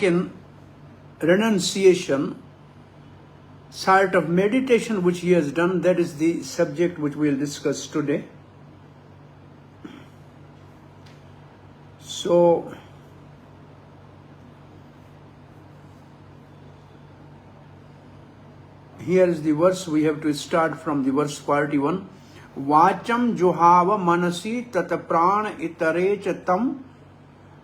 taken renunciation, sort of meditation which he has done. That is the subject which we will discuss today. So, here is the verse. We have to start from the verse 41. Vacham juhava manasi tata prana itare chatam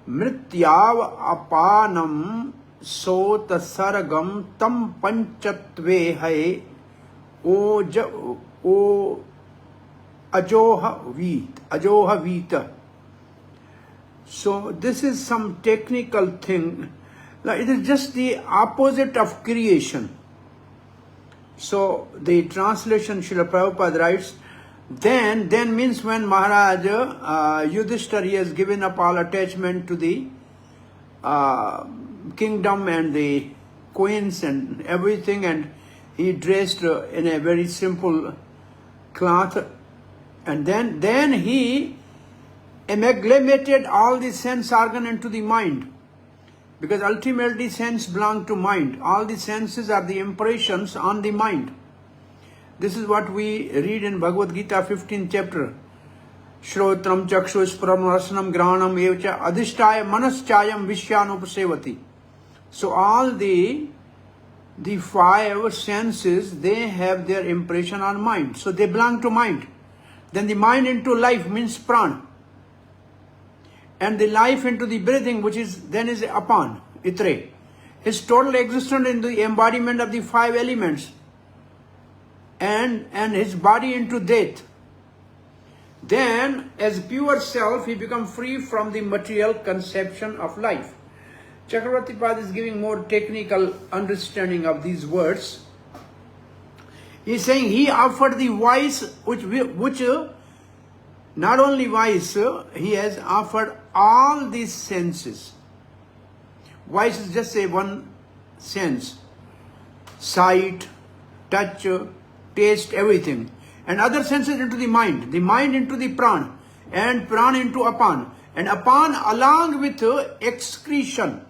mrityav apanam sota saragam tam panchatve hai o ajoha vita. So this is some technical thing. It is just the opposite of creation. So the translation Srila Prabhupada writes, then means when Maharaj Yudhishthira, he has given up all attachment to the kingdom and the queens and everything, and he dressed in a very simple cloth, and then he amalgamated all the sense organ into the mind, because ultimately sense belong to mind. All the senses are the impressions on the mind. This is what we read in Bhagavad Gita 15th chapter. Shrotram chakshuspram rasanam granam evcha adhishtaya manaschayam vishyanupasevati. So all the five senses, they have their impression on mind. So they belong to mind. Then the mind into life means prana. And the life into the breathing, which is apan, itre. His total existence in the embodiment of the five elements. And his body into death. Then, as pure self, he becomes free from the material conception of life. Chakravarti Pad is giving more technical understanding of these words. He is saying he offered the voice, which not only voice, he has offered all these senses. Voice is just one sense. Sight, touch, taste, everything. And other senses into the mind into the prana, and prana into apan, and apan along with excretion,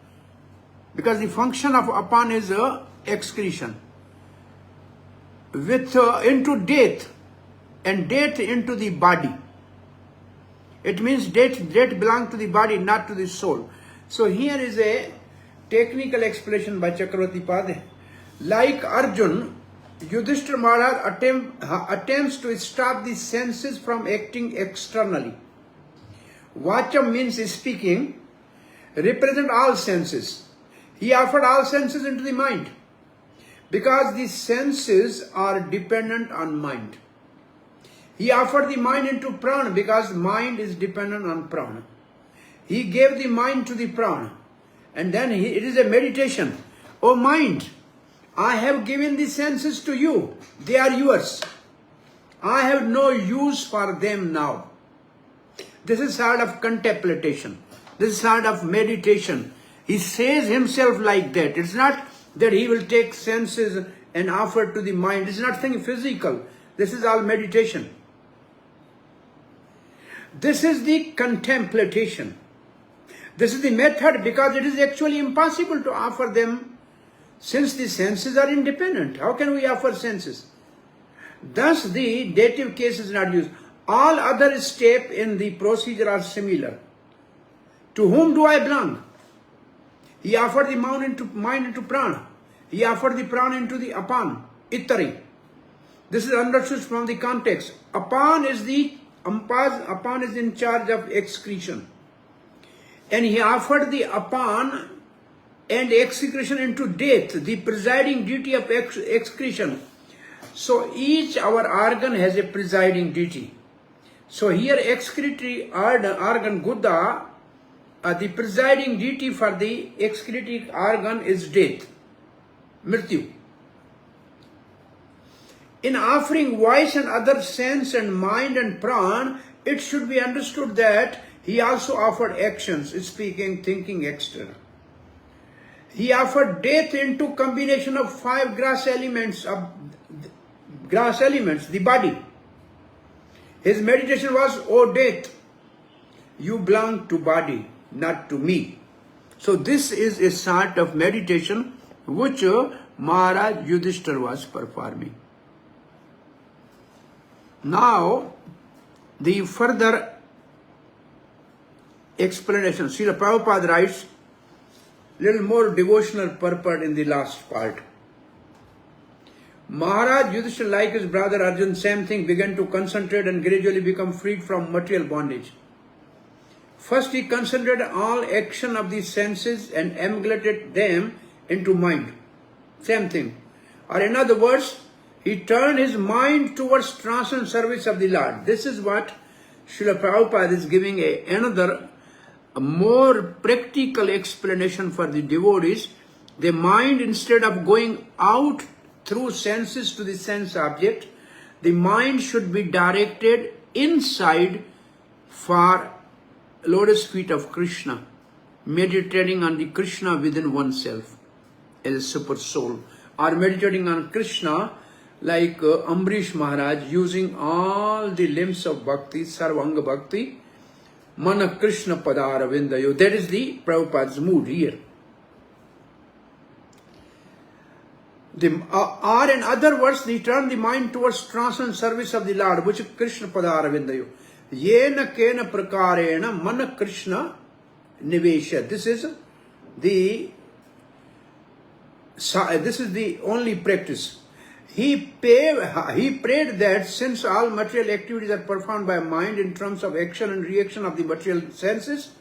because the function of apan is excretion, with into death, and death into the body. It means death belongs to the body, not to the soul. So here is a technical explanation by Chakravarti Pad. Like Arjun, Yudhishthira Maharaj attempts to stop the senses from acting externally. Vacham means speaking, represent all senses. He offered all senses into the mind, because the senses are dependent on mind. He offered the mind into prana, because mind is dependent on prana. He gave the mind to the prana, and then it is a meditation. O mind, I have given the senses to you. They are yours. I have no use for them now. This is sort of contemplation. This is sort of meditation. He says himself like that. It's not that he will take senses and offer to the mind. It's nothing physical. This is all meditation. This is the contemplation. This is the method, because it is actually impossible to offer them, since the senses are independent. How can we offer senses? Thus the dative case is not used. All other steps in the procedure are similar. To whom do I belong? He offered the mind into prana. He offered the prana into the apan, ittari. This is understood from the context. Apan is in charge of excretion. And he offered the apan and excretion into death, the presiding duty of excretion. So each our organ has a presiding duty. So here excretory organ Gudha, the presiding duty for the excretory organ is death, mrityu. In offering voice and other sense and mind and prana, it should be understood that he also offered actions, speaking, thinking, etc. He offered death into combination of 5 grass elements, the body. His meditation was, O death, you belong to body, not to me. So this is a sort of meditation which Maharaj Yudhishthira was performing. Now, the further explanation. Srila Prabhupada writes little more devotional purport in the last part. Maharaj Yudhishthira, like his brother Arjun, same thing, began to concentrate and gradually become freed from material bondage. First he concentrated all action of the senses and amalgamated them into mind. Same thing. Or in other words, he turned his mind towards transcendent service of the Lord. This is what Srila Prabhupada is giving another more practical explanation for the devotees. The mind, instead of going out through senses to the sense object, the mind should be directed inside for lotus feet of Krishna, meditating on the Krishna within oneself as a super soul, or meditating on Krishna like Ambrish Maharaj, using all the limbs of Bhakti, Sarvanga Bhakti, Mana Krishna Padara Vindayo. That is the Prabhupada's mood here. Or in other words, they turn the mind towards transcendent service of the Lord, which is Krishna Padara Vindayo. Yena kena prakarena mana Krishna nivesha. This is the only practice. He prayed that since all material activities are performed by mind in terms of action and reaction of the material senses,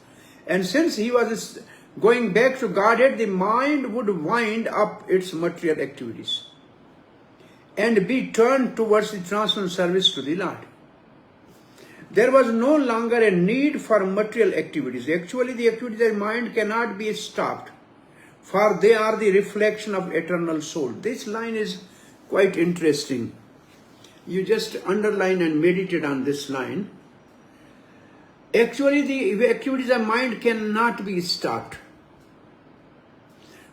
and since he was going back to Godhead, the mind would wind up its material activities and be turned towards the transcendent service to the Lord. There was no longer a need for material activities. Actually, the activities of mind cannot be stopped, for they are the reflection of eternal soul. This line is quite interesting. You just underline and meditate on this line. Actually, the activities of mind cannot be stopped,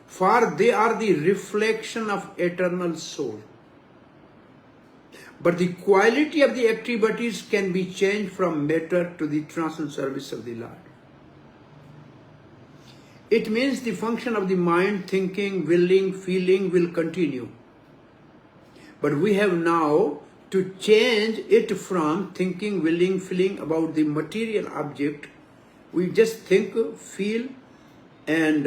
for they are the reflection of eternal soul. But the quality of the activities can be changed from matter to the transcendent service of the Lord. It means the function of the mind, thinking, willing, feeling will continue. But we have now to change it from thinking, willing, feeling about the material object. We just think, feel, and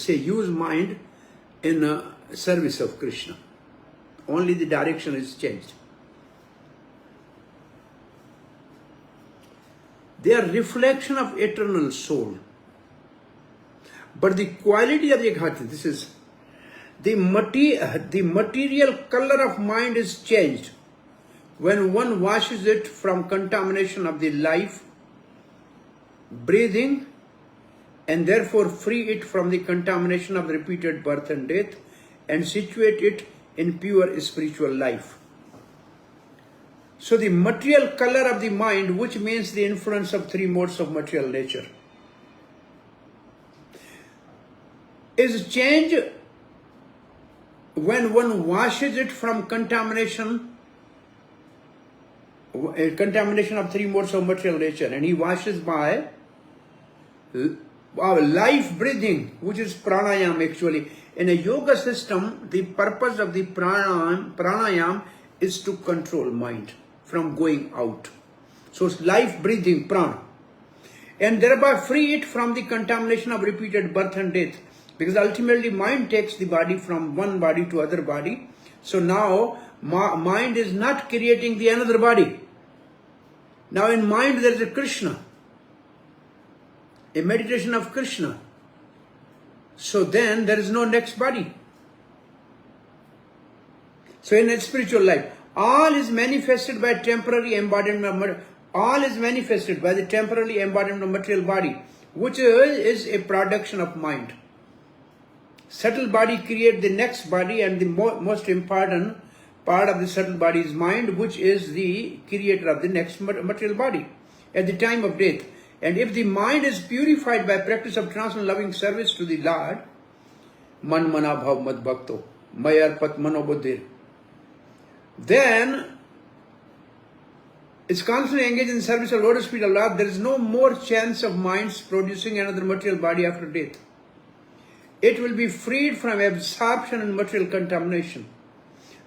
use mind in service of Krishna. Only the direction is changed. They are reflection of eternal soul. But the quality of the Ghati, this is the material color of mind is changed when one washes it from contamination of the life, breathing, and therefore free it from the contamination of repeated birth and death, and situate it in pure spiritual life. So the material color of the mind, which means the influence of three modes of material nature, is changed when one washes it from contamination of three modes of material nature, and he washes by our life breathing, which is pranayam actually. In a yoga system, the purpose of the pranayam is to control mind from going out. So it's life breathing, prana. And thereby free it from the contamination of repeated birth and death. Because ultimately mind takes the body from one body to other body. So now mind is not creating the another body. Now in mind there is a Krishna, a meditation of Krishna. So then there is no next body. So in a spiritual life, all is manifested by temporary embodiment. All is manifested by the temporary embodiment of material body, which is a production of mind. Subtle body creates the next body, and the most important part of the subtle body is mind, which is the creator of the next material body at the time of death. And if the mind is purified by practice of transcendent loving service to the Lord, man mana bhav mad bhakto, mayar pat mano buddhir, then is constantly engaged in the service of Lord Spirit of Allah, there is no more chance of minds producing another material body after death. It will be freed from absorption and material contamination.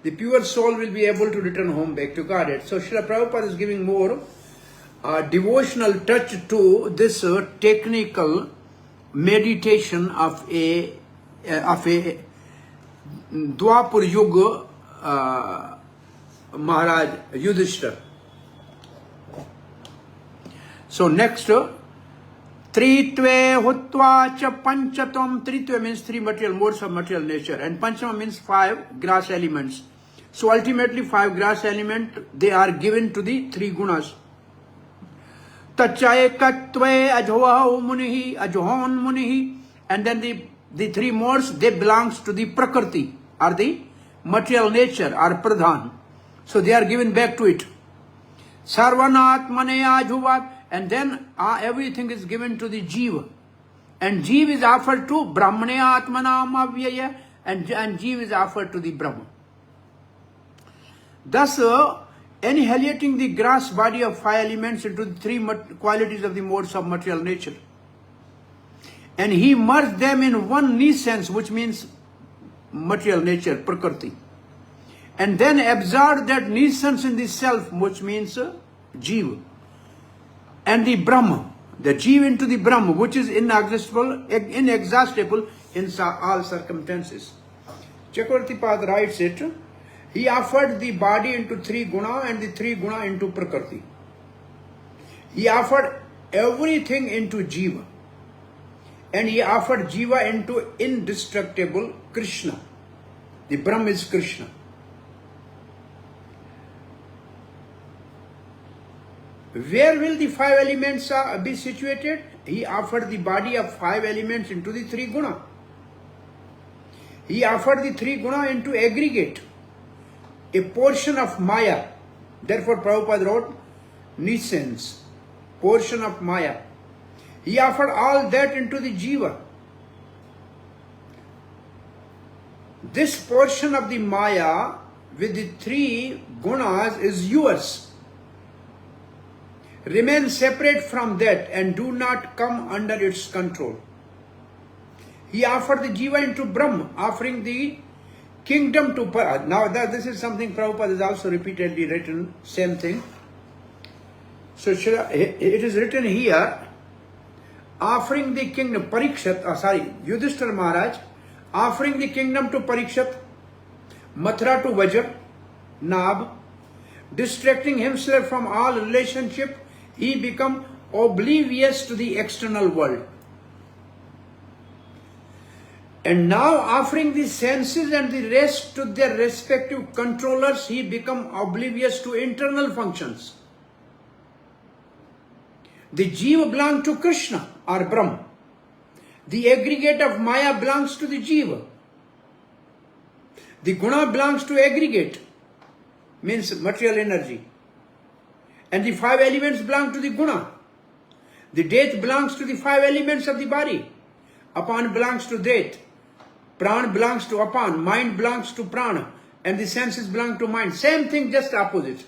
The pure soul will be able to return home back to Godhead. So Srila Prabhupada is giving more devotional touch to this technical meditation of a Dwapar Yuga Maharaj Yudhishthira. So next, Tritve Hutva Cha Panchatam. Tritve means three material modes of material nature, and Panchama means five grass elements. So ultimately, five grass elements, they are given to the three gunas. Tachayakatve Ajhoha Munihi, Ajhohan Munihi, and then the three modes, they belongs to the Prakriti, or the material nature, or Pradhan. So they are given back to it. Sarvanat Manaya Ajhuvat, and then everything is given to the Jiva. And Jiva is offered to Brahmanaya Atmanam Avyaya, and Jiva is offered to the Brahma. Thus, annihilating the grass body of five elements into the three qualities of the modes of material nature. And he merged them in one nescience, which means material nature, Prakriti. And then absorbed that nescience in the self, which means Jiva. And the Brahma, the Jiva into the Brahma, which is inexhaustible in all circumstances. Chakravarti Pad writes it, he offered the body into three guna and the three guna into Prakriti. He offered everything into Jiva. And he offered Jiva into indestructible Krishna. The Brahma is Krishna. Where will the five elements be situated? He offered the body of five elements into the three guna. He offered the three guna into aggregate, a portion of Maya. Therefore Prabhupada wrote nescience, portion of Maya. He offered all that into the Jiva. This portion of the Maya with the three gunas is yours. Remain separate from that and do not come under its control. He offered the Jiva into Brahma, offering the kingdom to now this is something Prabhupada has also repeatedly written, same thing. So it is written here, offering the kingdom, Yudhishthira Maharaj, offering the kingdom to Parikshat, Mathura to Vajra, Nab, distracting himself from all relationship, he become oblivious to the external world. And now offering the senses and the rest to their respective controllers, he become oblivious to internal functions. The Jiva belongs to Krishna or Brahma. The aggregate of Maya belongs to the Jiva. The Guna belongs to aggregate, means material energy. And the five elements belong to the Guna. The death belongs to the five elements of the body. Apan belongs to death. Prana belongs to Apan. Mind belongs to Prana. And the senses belong to mind. Same thing, just opposite.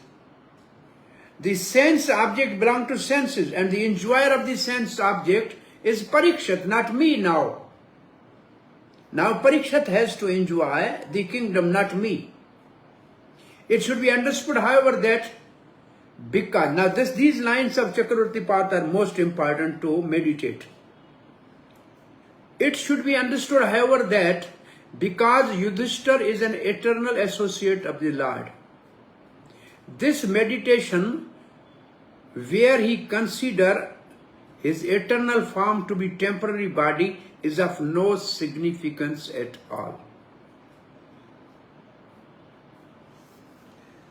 The sense object belongs to senses, and the enjoyer of the sense object is Parikshat, not me now. Now Parikshat has to enjoy the kingdom, not me. It should be understood, however, that because now these lines of Chakravarti Path are most important to meditate. It should be understood, however, that because Yudhishthira is an eternal associate of the Lord, this meditation, where he consider his eternal form to be temporary body, is of no significance at all.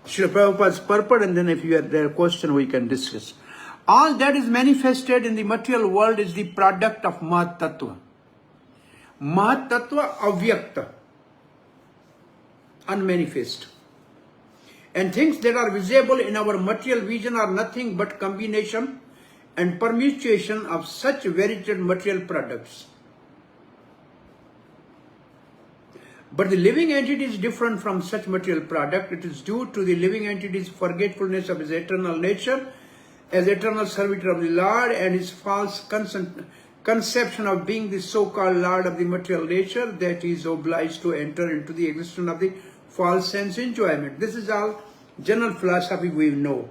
Srila Prabhupada's purport, and then if you have a question, we can discuss. All that is manifested in the material world is the product of Mahat Tattva. Mahat Tattva avyakta, unmanifest. And things that are visible in our material vision are nothing but combination and permutation of such varied material products. But the living entity is different from such material product. It is due to the living entity's forgetfulness of his eternal nature as eternal servitor of the Lord and his false conception of being the so-called Lord of the material nature that he is obliged to enter into the existence of the false sense enjoyment. This is all general philosophy we know.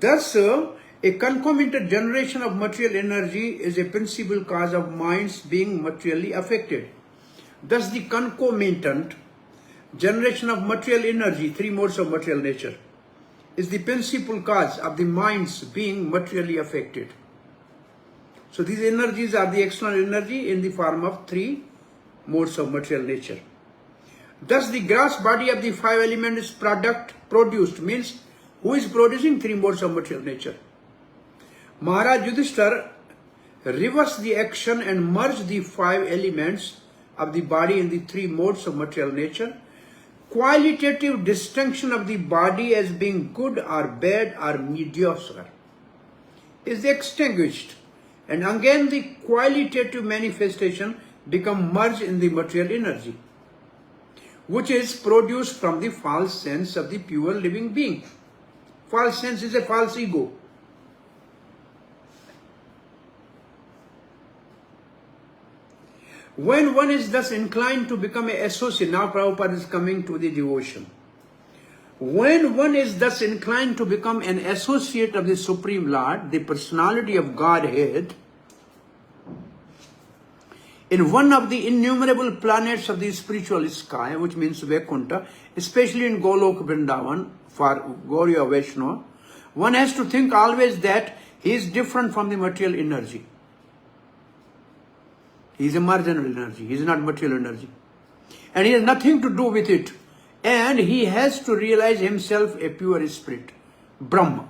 Thus, a concomitant generation of material energy is a principal cause of minds being materially affected. Thus, the concomitant generation of material energy, three modes of material nature, is the principal cause of the minds being materially affected. So these energies are the external energy in the form of three modes of material nature. Thus, the gross body of the five elements is produced, means who is producing three modes of material nature? Maharaj Yudhishthira reversed the action and merged the five elements of the body in the three modes of material nature. Qualitative distinction of the body as being good or bad or mediocre is extinguished, and again the qualitative manifestation become merged in the material energy, which is produced from the false sense of the pure living being. False sense is a false ego. When one is thus inclined to become an associate, now Prabhupada is coming to the devotion. When one is thus inclined to become an associate of the Supreme Lord, the personality of Godhead, in one of the innumerable planets of the spiritual sky, which means Vaikuntha, especially in Golok Vrindavan for Gauriya Vaishnava, one has to think always that he is different from the material energy. He is a marginal energy, he is not material energy. And he has nothing to do with it. And he has to realize himself a pure spirit, Brahma,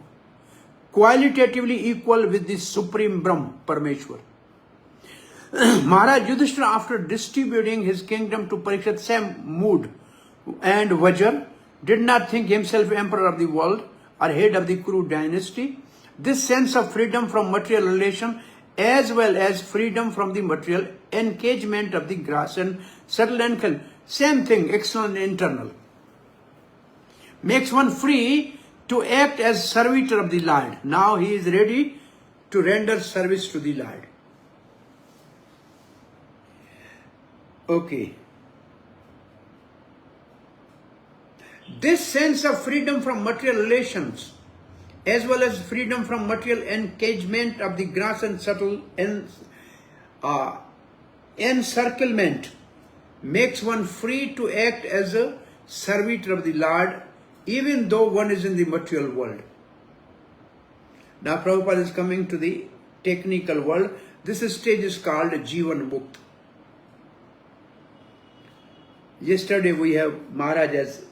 qualitatively equal with the Supreme Brahma, Parameshwar. Maharaj Yudhishthira, after distributing his kingdom to Parikshit, same mood and Vajra, did not think himself emperor of the world or head of the Kuru dynasty. This sense of freedom from material relation as well as freedom from the material engagement of the grass and subtle and same thing, external and internal, makes one free to act as servitor of the Lord. Now he is ready to render service to the Lord. Okay. This sense of freedom from material relations as well as freedom from material engagement of the gross and subtle encirclement makes one free to act as a servitor of the Lord even though one is in the material world. Now Prabhupada is coming to the technical world. This stage is called Jivan Mukta. Yesterday Maharaj has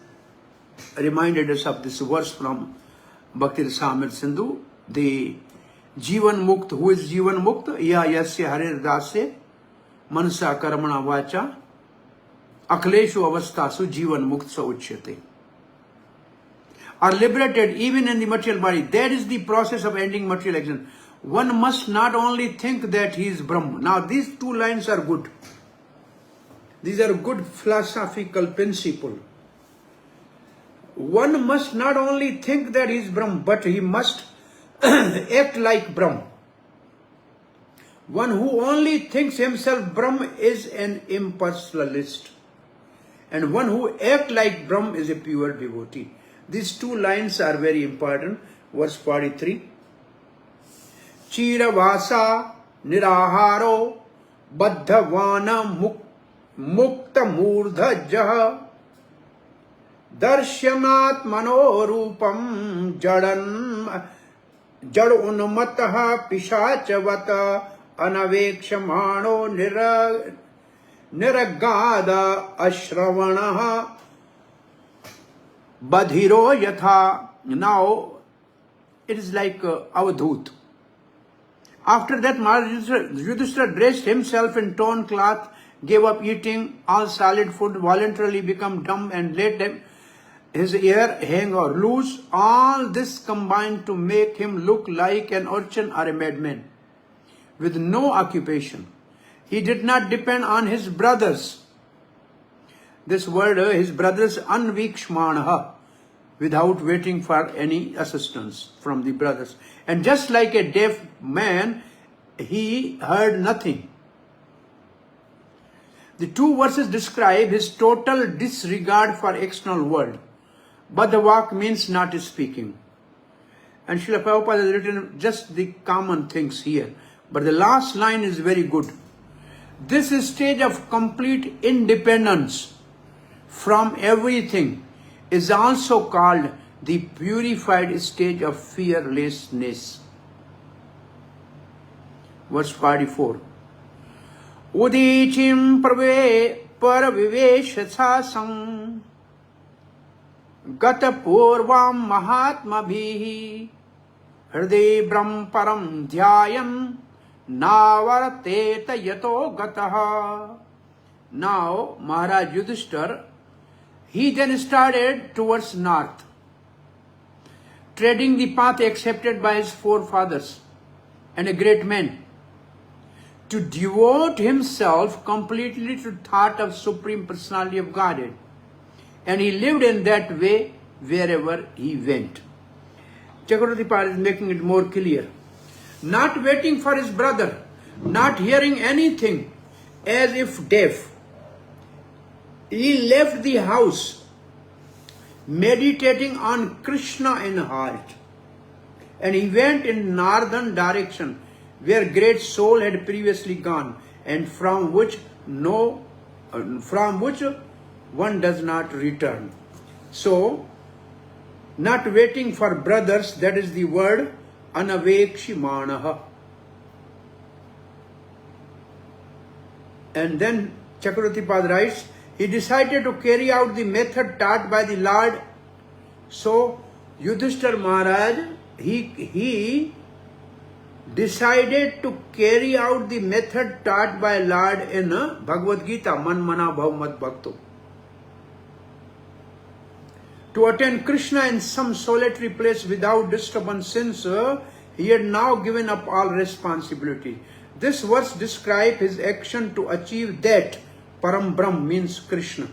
reminded us of this verse from Bhakti Rasamrita Sindhu, the Jivan Mukt. Who is Jivan Mukt? Ya yasya harir dasya manasa karmana vacha akleshu avastasu Jivan Mukt sa uchyate. Are liberated even in the material body. That is the process of ending material action. One must not only think that he is Brahma. Now these two lines are good. These are good philosophical principle. One must not only think that he is Brahma, but he must act like Brahma. One who only thinks himself Brahma is an impersonalist. And one who acts like Brahma is a pure devotee. These two lines are very important. Verse 43. Chiravasa niraharo baddhavana mukta murdha jaha darshanat manorupam jad unmataha pishachavata anavekshamano niragada ashravanaha badhiro yatha. Now it is like Avadhut. After that, Maharaj Yudhishthira dressed himself in torn cloth, gave up eating all solid food, voluntarily become dumb, and let his hair hang or loose. All this combined to make him look like an urchin or a madman, with no occupation. He did not depend on his brothers. this word, his brothers anvikshmanaha, without waiting for any assistance from the brothers. And just like a deaf man, he heard nothing. The two verses describe his total disregard for external world. Badhavak means not speaking. And Srila Prabhupada has written just the common things here. But the last line is very good. This stage of complete independence from everything is also called the purified stage of fearlessness. Verse 44. Udichim parviveshasasam gata purvam mahatma bhihi hriday brahm param dhyayam navarteta yato gataha. Now Maharaj Yudhishthira, he then started towards north, treading the path accepted by his forefathers and a great man, to devote himself completely to thought of Supreme Personality of Godhead. And he lived in that way wherever he went. Chakravarti Pad is making it more clear. Not waiting for his brother, not hearing anything, as if deaf. He left the house, meditating on Krishna in heart. And he went in northern direction, where great soul had previously gone, and from which one does not return. So, not waiting for brothers, that is the word anavekshimanaha. And then Chakravarti Pad writes, he decided to carry out the method taught by the Lord. So, Yudhishthira Maharaj, he decided to carry out the method taught by Lord in Bhagavad Gita, Man Mana Bhav Mat Bhakto. To attain Krishna in some solitary place without disturbance, since he had now given up all responsibility. This verse describes his action to achieve that. Param Brahm means Krishna.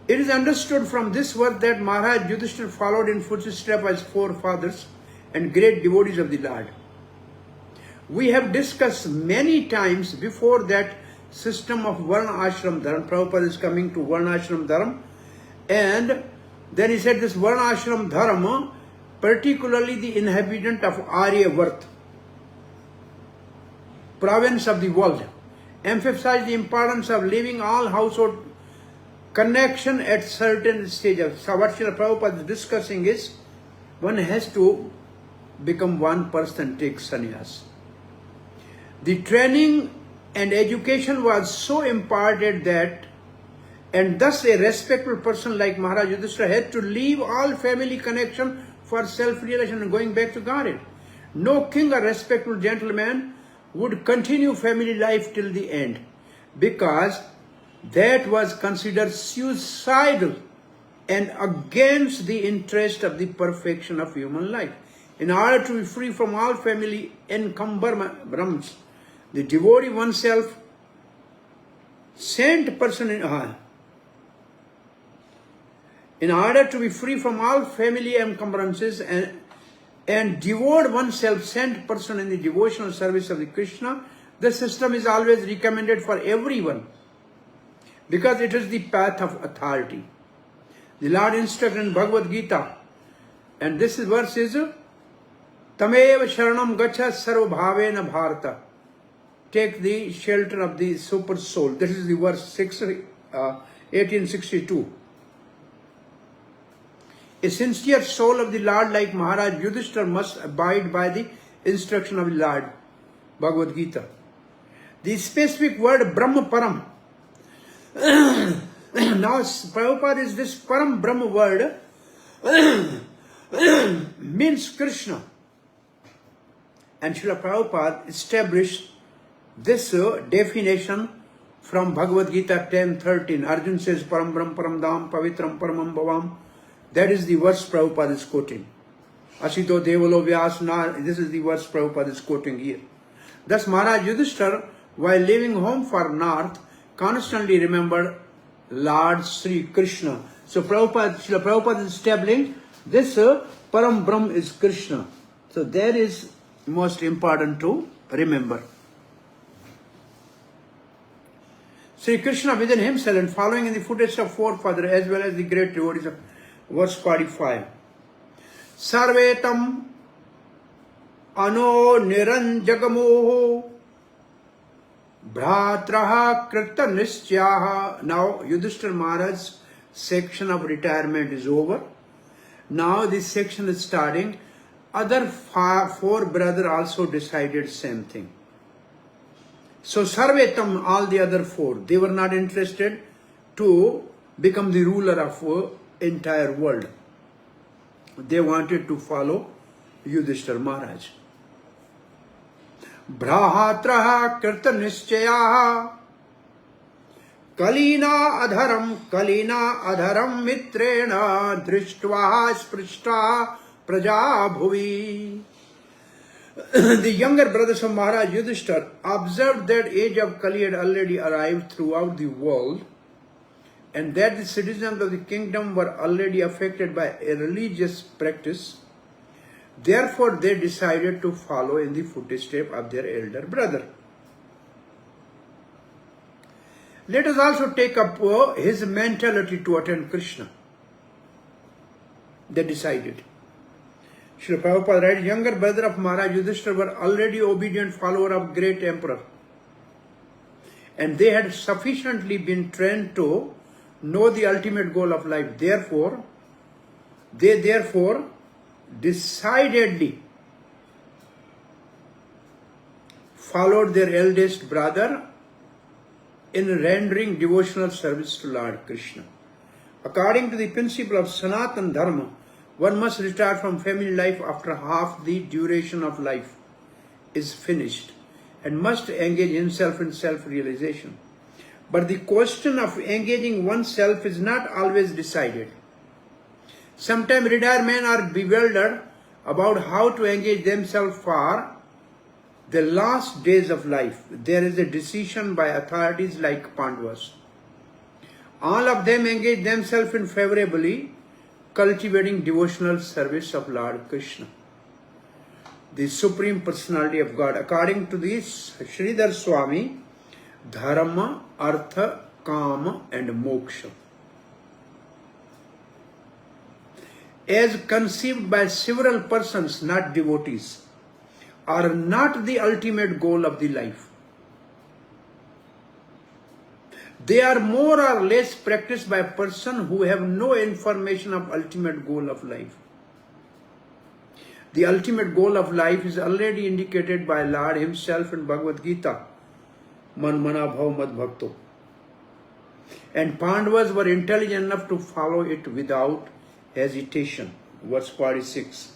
It is understood from this verse that Maharaj Yudhishthira followed in footsteps as forefathers and great devotees of the Lord. We have discussed many times before that system of Varna Ashram Dharma. Prabhupada is coming to Varna Ashram Dharma, and then he said this Varna Ashram Dharma, particularly the inhabitant of Aryavart, province of the world, emphasized the importance of leaving all household connection at certain stages. So what Srila Prabhupada is discussing is, one has to become one person, take sannyas. The training and education was so imparted that, and thus a respectful person like Maharaj Yudhishthira had to leave all family connection for self-realization and going back to Godhead. No king or respectful gentleman would continue family life till the end, because that was considered suicidal and against the interest of the perfection of human life. In order to be free from all family encumbrance, the devotee oneself sent person in order to be free from all family encumbrances and devote oneself sent person in the devotional service of the Krishna, the system is always recommended for everyone, because it is the path of authority. The Lord instructed in Bhagavad Gita, and this verse is Tameva Sharanam Gacha Sarva Bhavena Bharata. Take the shelter of the super soul. This is the verse 1862. A sincere soul of the Lord like Maharaj Yudhishthira must abide by the instruction of the Lord. Bhagavad Gita. The specific word Brahma Param. Now Prabhupada is this Param Brahma word means Krishna. And Srila Prabhupada established this definition from Bhagavad Gita 10:13. Arjuna says Param Brahm Param Dham Pavitram Paramam Bhavam. That is the verse Prabhupada is quoting. Asito Devalo Vyasna. This is the verse Prabhupada is quoting here. Thus Maharaj Yudhishthira, while leaving home for north, constantly remember Lord Sri Krishna. So Srila Prabhupada is establishing this Param Brahm is Krishna. So that is most important to remember. Sri Krishna within himself and following in the footsteps of forefathers as well as the great devotees of verse 45. Sarvetam ano niranjagamoho Bhratraha krita nischyaha. Now Yudhishthira Maharaj's section of retirement is over. Now this section is starting. Other four brothers also decided same thing. So Sarvetam, all the other four, they were not interested to become the ruler of entire world. They wanted to follow Yudhishthira Maharaj. Bhratraha krita nischyaha kalina adharam mitrena drishtva sprishta praja bhuvi. The younger brothers of Maharaj Yudhishthira observed that age of Kali had already arrived throughout the world and that the citizens of the kingdom were already affected by a religious practice. Therefore, they decided to follow in the footsteps of their elder brother. Let us also take up his mentality to attend Krishna. They decided. Srila Prabhupada writes, younger brother of Maharaj Yudhishthira were already obedient follower of great emperor. And they had sufficiently been trained to know the ultimate goal of life. They therefore decidedly followed their eldest brother in rendering devotional service to Lord Krishna. According to the principle of Sanatana Dharma, one must retire from family life after half the duration of life is finished and must engage himself in self-realization. But the question of engaging oneself is not always decided. Sometimes retired men are bewildered about how to engage themselves for the last days of life. There is a decision by authorities like Pandavas. All of them engage themselves in favorably cultivating devotional service of Lord Krishna, the Supreme Personality of God. According to this Sridhar Swami, Dharma, Artha, Kama and Moksha, as conceived by several persons, not devotees, are not the ultimate goal of the life. They are more or less practiced by persons who have no information of ultimate goal of life. The ultimate goal of life is already indicated by Lord himself in Bhagavad Gita, Man mana bhav mad bhakto. And Pandavas were intelligent enough to follow it without hesitation. Verse 46.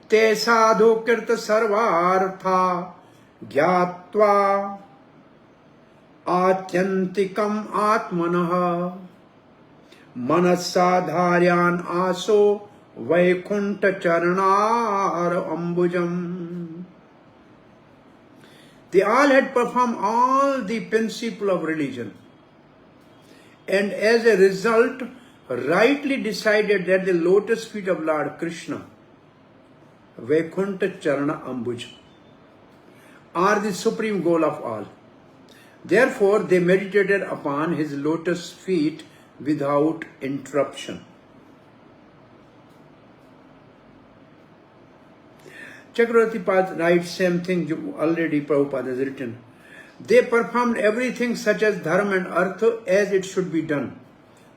Te sadhu kirta sarvartha gyatva atyantikam atmanah manasadharyan aso vaikunta charanar ambujam. They all had performed all the principle of religion and as a result rightly decided that the lotus feet of Lord Krishna, Vaikunta Charana Ambuj, are the supreme goal of all. Therefore, they meditated upon his lotus feet without interruption. Chakravarti Pad writes same thing already Prabhupada has written. They performed everything such as dharma and artha as it should be done.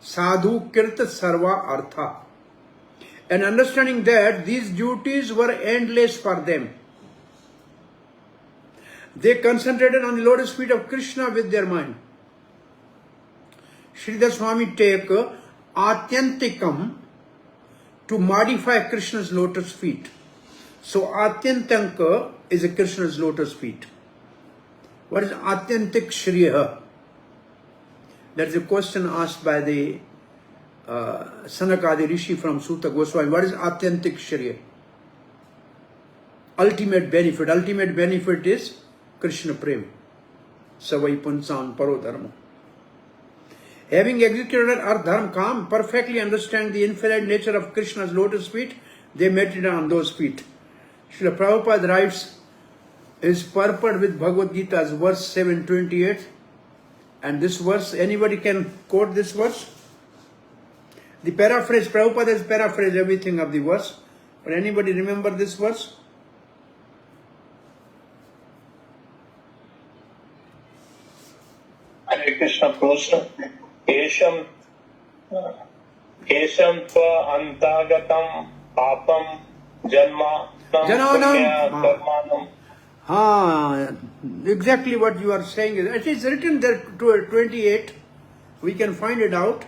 Sadhu kirta sarva artha. And understanding that these duties were endless for them, they concentrated on the lotus feet of Krishna with their mind. Sridhar Swami take atyantikam to modify Krishna's lotus feet. So atyantanka is a Krishna's lotus feet. What is atyantik shriya? That is a question asked by the Sanakadi Rishi from Sutta Goswami. What is atyantik shriya? Ultimate benefit. Ultimate benefit is Krishna Prem. savai punsan paro dharma. Having executed our dharma calm, perfectly understand the infinite nature of Krishna's lotus feet, they meditated on those feet. Srila Prabhupada writes his purport with Bhagavad Gita's verse 728. And this verse, anybody can quote this verse? The paraphrase, Prabhupada has paraphrased everything of the verse. But anybody remember this verse? Hare Krishna Krishna. Esham tva antagatam papam janma Jananam. Exactly what you are saying. It is written there to 28. We can find it out.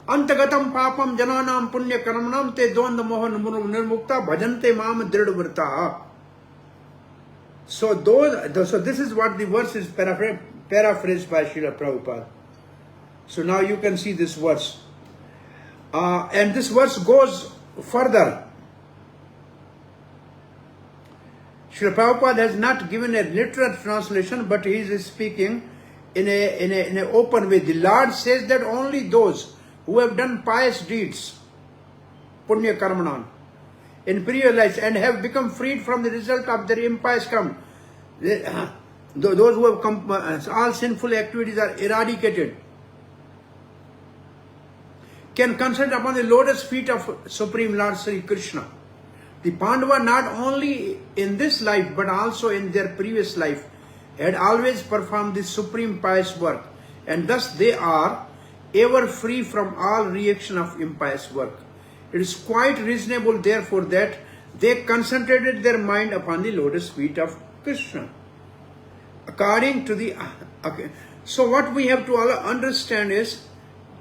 Antagatam papam jananam punya karmanam te dvanda mohan nirmukta bhajante mam dridvrta. So this is what the verse is paraphrased by Srila Prabhupada. So now you can see this verse. And this verse goes further. Srila Prabhupada has not given a literal translation, but he is speaking in an open way. The Lord says that only those who have done pious deeds, punya karmanan, in previous lives and have become freed from the result of their impious karma, those who have come, all sinful activities are eradicated, can concentrate upon the lotus feet of Supreme Lord Sri Krishna. The Pandava, not only in this life but also in their previous life, had always performed this supreme pious work, and thus they are ever free from all reaction of impious work. It is quite reasonable, therefore, that they concentrated their mind upon the lotus feet of Krishna. According to the... So what we have to understand is,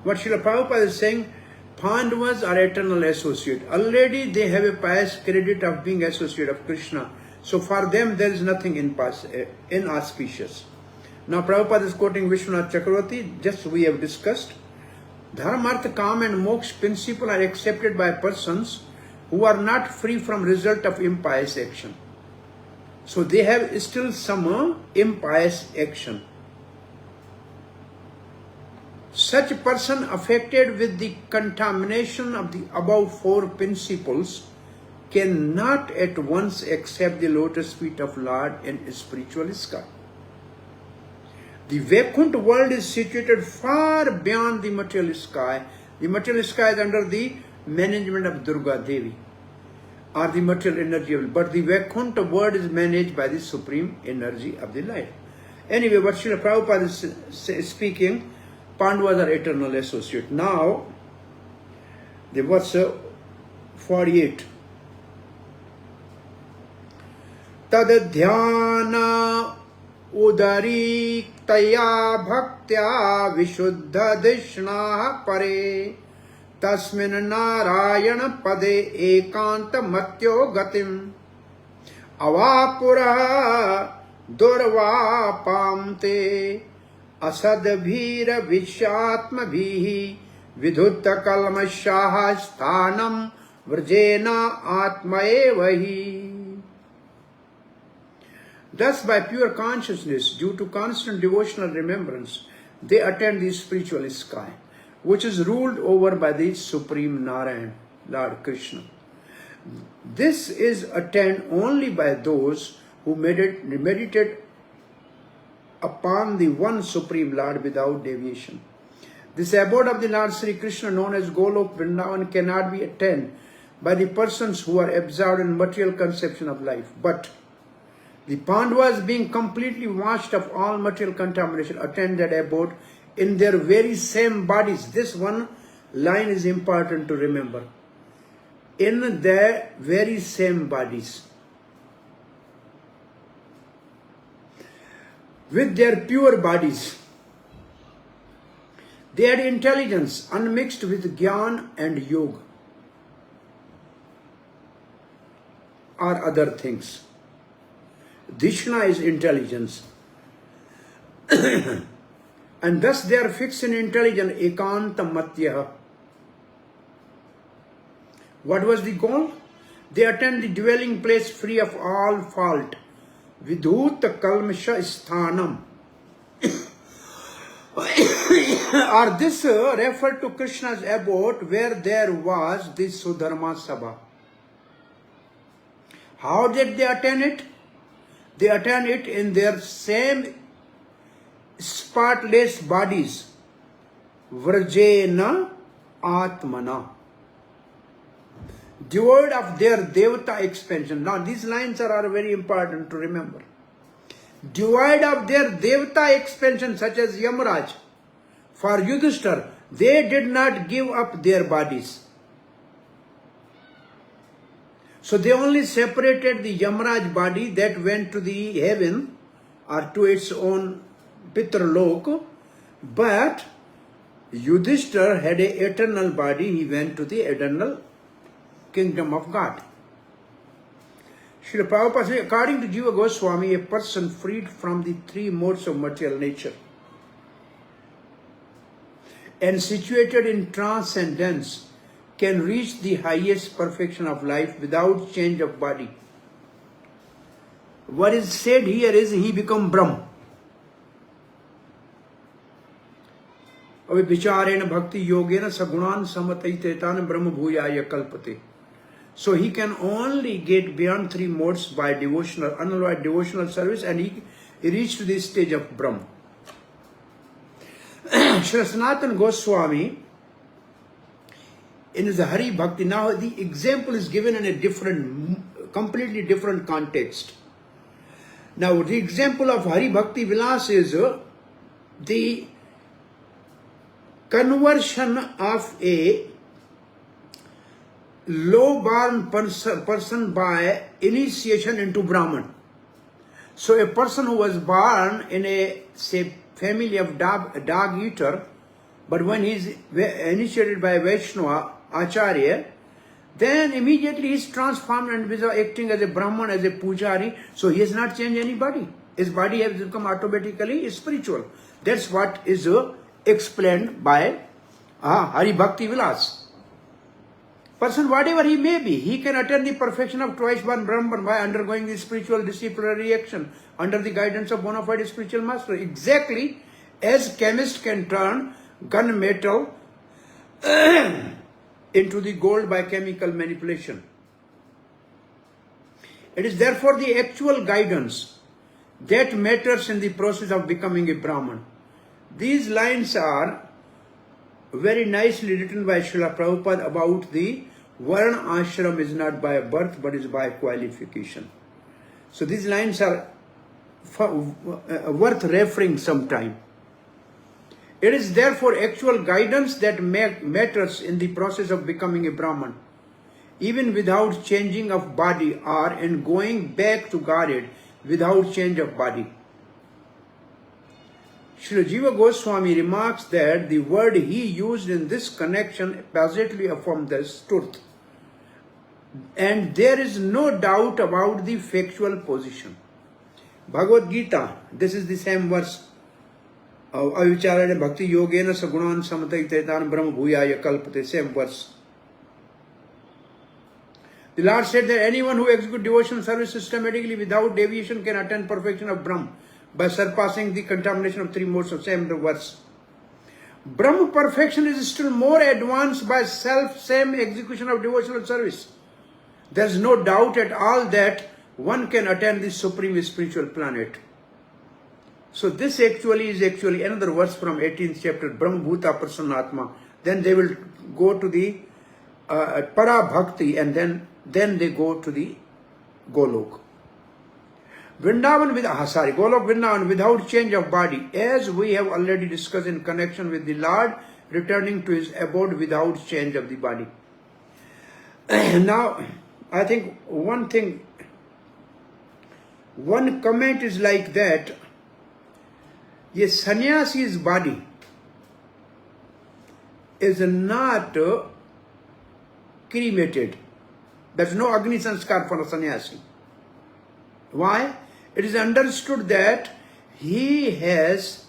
what Srila Prabhupada is saying, Pandavas are eternal associate. Already they have a pious credit of being associate of Krishna. So for them there is nothing inauspicious. Now Prabhupada is quoting Vishwanath Chakravarti, just we have discussed. Dharma, Artha, Kama and Moksha principle are accepted by persons who are not free from result of impious action. So they have still some impious action. Such a person affected with the contamination of the above four principles cannot at once accept the lotus feet of Lord in spiritual sky. The Vaikuntha world is situated far beyond the material sky. The material sky is under the management of Durga Devi, or the material energy of, but the Vaikuntha world is managed by the supreme energy of the light. Anyway, what Srila Prabhupada is speaking, Pandavas are eternal associate. Now, the verse 48. Tad dhyana udari taya bhaktya vishuddha dishna pare tasmin narayana pade ekanta matyo gatim avapura durva pamte asadbhira vishatma bhihi vidhutta kalmashaha sthanam vrjena atmaevahi. Thus, by pure consciousness, due to constant devotional remembrance, they attain the spiritual sky, which is ruled over by the Supreme Narayan, Lord Krishna. This is attained only by those who meditate upon the one Supreme Lord without deviation. This abode of the Lord Sri Krishna, known as Golok Vrindavan, cannot be attained by the persons who are absorbed in material conception of life. But the Pandavas, being completely washed of all material contamination, attain that abode in their very same bodies. This one line is important to remember. In their very same bodies, with their pure bodies. They had intelligence unmixed with Gyan and Yoga or other things. Dishna is intelligence. And thus they are fixed in intelligence, ekanta matyaha. What was the goal? They attain the dwelling place free of all fault. Vidhuta kalmasha sthanam. or this referred to Krishna's abode where there was the Sudharma Sabha. How did they attain it? They attain it in their same spotless bodies. Vrajena Atmana. Devoid of their Devata expansion. Now these lines are very important to remember. Devoid of their Devata expansion such as Yamaraj. For Yudhishthira, they did not give up their bodies. So they only separated the Yamaraj body that went to the heaven or to its own Pitralok, but Yudhishthira had an eternal body, he went to the eternal kingdom of God. Srila Prabhupada says, according to Jiva Goswami, a person freed from the three modes of material nature and situated in transcendence can reach the highest perfection of life without change of body. What is said here is he become Brahm. Vicharena bhakti yogena sagunan samataitetana brahma bhuyaya kalpate. So he can only get beyond three modes by devotional, unalloyed devotional service, and he reached to this stage of Brahm. Sri Sanatana Goswami, in his Hari Bhakti, now the example is given in a different, completely different context. Now the example of Hari Bhakti Vilas is the conversion of a low-born person by initiation into Brahman. So a person who was born in a, say, family of dog eater, but when he is initiated by Vaishnava Acharya, then immediately he is transformed and is acting as a Brahman, as a Pujari, so he has not changed any body. His body has become automatically spiritual. That's what is explained by Hari Bhakti Vilas. Person, whatever he may be, he can attain the perfection of twice born Brahman by undergoing the spiritual disciplinary action under the guidance of bona fide spiritual master. Exactly as chemist can turn gunmetal into the gold by chemical manipulation. It is therefore the actual guidance that matters in the process of becoming a Brahman. These lines are very nicely written by Srila Prabhupada about the Varna Ashram is not by birth but is by qualification. So these lines are worth referring sometime. It is therefore actual guidance that matters in the process of becoming a Brahman, even without changing of body or in going back to Godhead without change of body. Srila Jiva Goswami remarks that the word he used in this connection positively affirms this truth. And there is no doubt about the factual position. Bhagavad Gita, this is the same verse. Avicharane bhakti yogena sagunan samataitetana brahma bhuyaya kalpate, same verse. The Lord said that anyone who executes devotional service systematically without deviation can attain perfection of Brahma by surpassing the contamination of three modes of same verse. Brahma perfection is still more advanced by same execution of devotional service. There is no doubt at all that one can attain the supreme spiritual planet. So this actually is another verse from 18th chapter, Brahma Bhuta Prasannatma. Then they will go to the Para Bhakti, and then they go to the Golok. Vrindavan Golok Vrindavan without change of body, as we have already discussed in connection with the Lord returning to his abode without change of the body. Now, I think one comment is like that. Yes, sannyasi's body is not cremated. There is no Agni Sanskar for a sannyasi. Why? It is understood that he has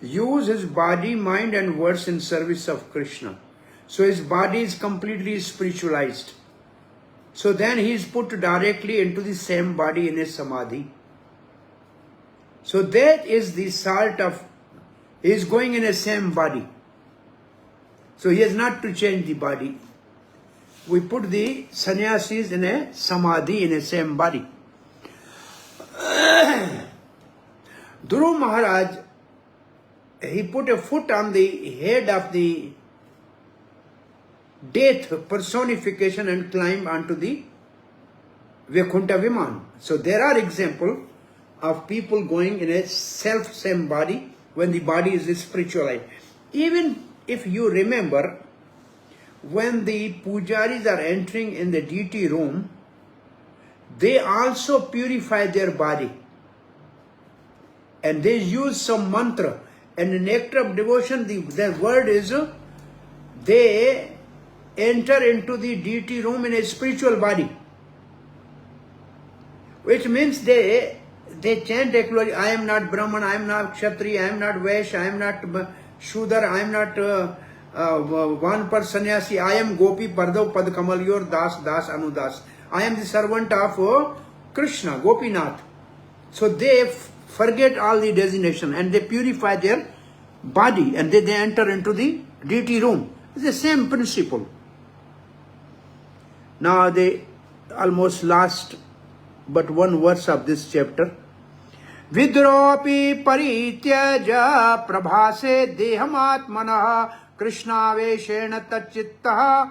used his body, mind and words in service of Krishna. So his body is completely spiritualized. So then he is put directly into the same body in his samadhi. So that is the salt of He is going in the same body. So he has not to change the body. We put the sannyasis in a samadhi in the same body. Dhruv Maharaj, he put a foot on the head of the death personification and climbed onto the Vaikuntha Viman. So there are examples of people going in a self-same body when the body is spiritualized. Even if you remember, when the pujaris are entering in the deity room, they also purify their body. And they use some mantra. And in nectar of devotion, the word is, they enter into the deity room in a spiritual body. Which means they chant actually, I am not Brahman, I am not Kshatriya, I am not Vaishya, I am not Shudra, I am not one per sannyasi, I am Gopi Pardav Pad Kamal Yor Das Das Anudas. I am the servant of Krishna, Gopinath. So they forget all the designation and they purify their body and they enter into the deity room. It's the same principle. Now the almost last but one verse of this chapter. Vidropi parityaja prabhase dehamatmanah krishnaveshena tachittah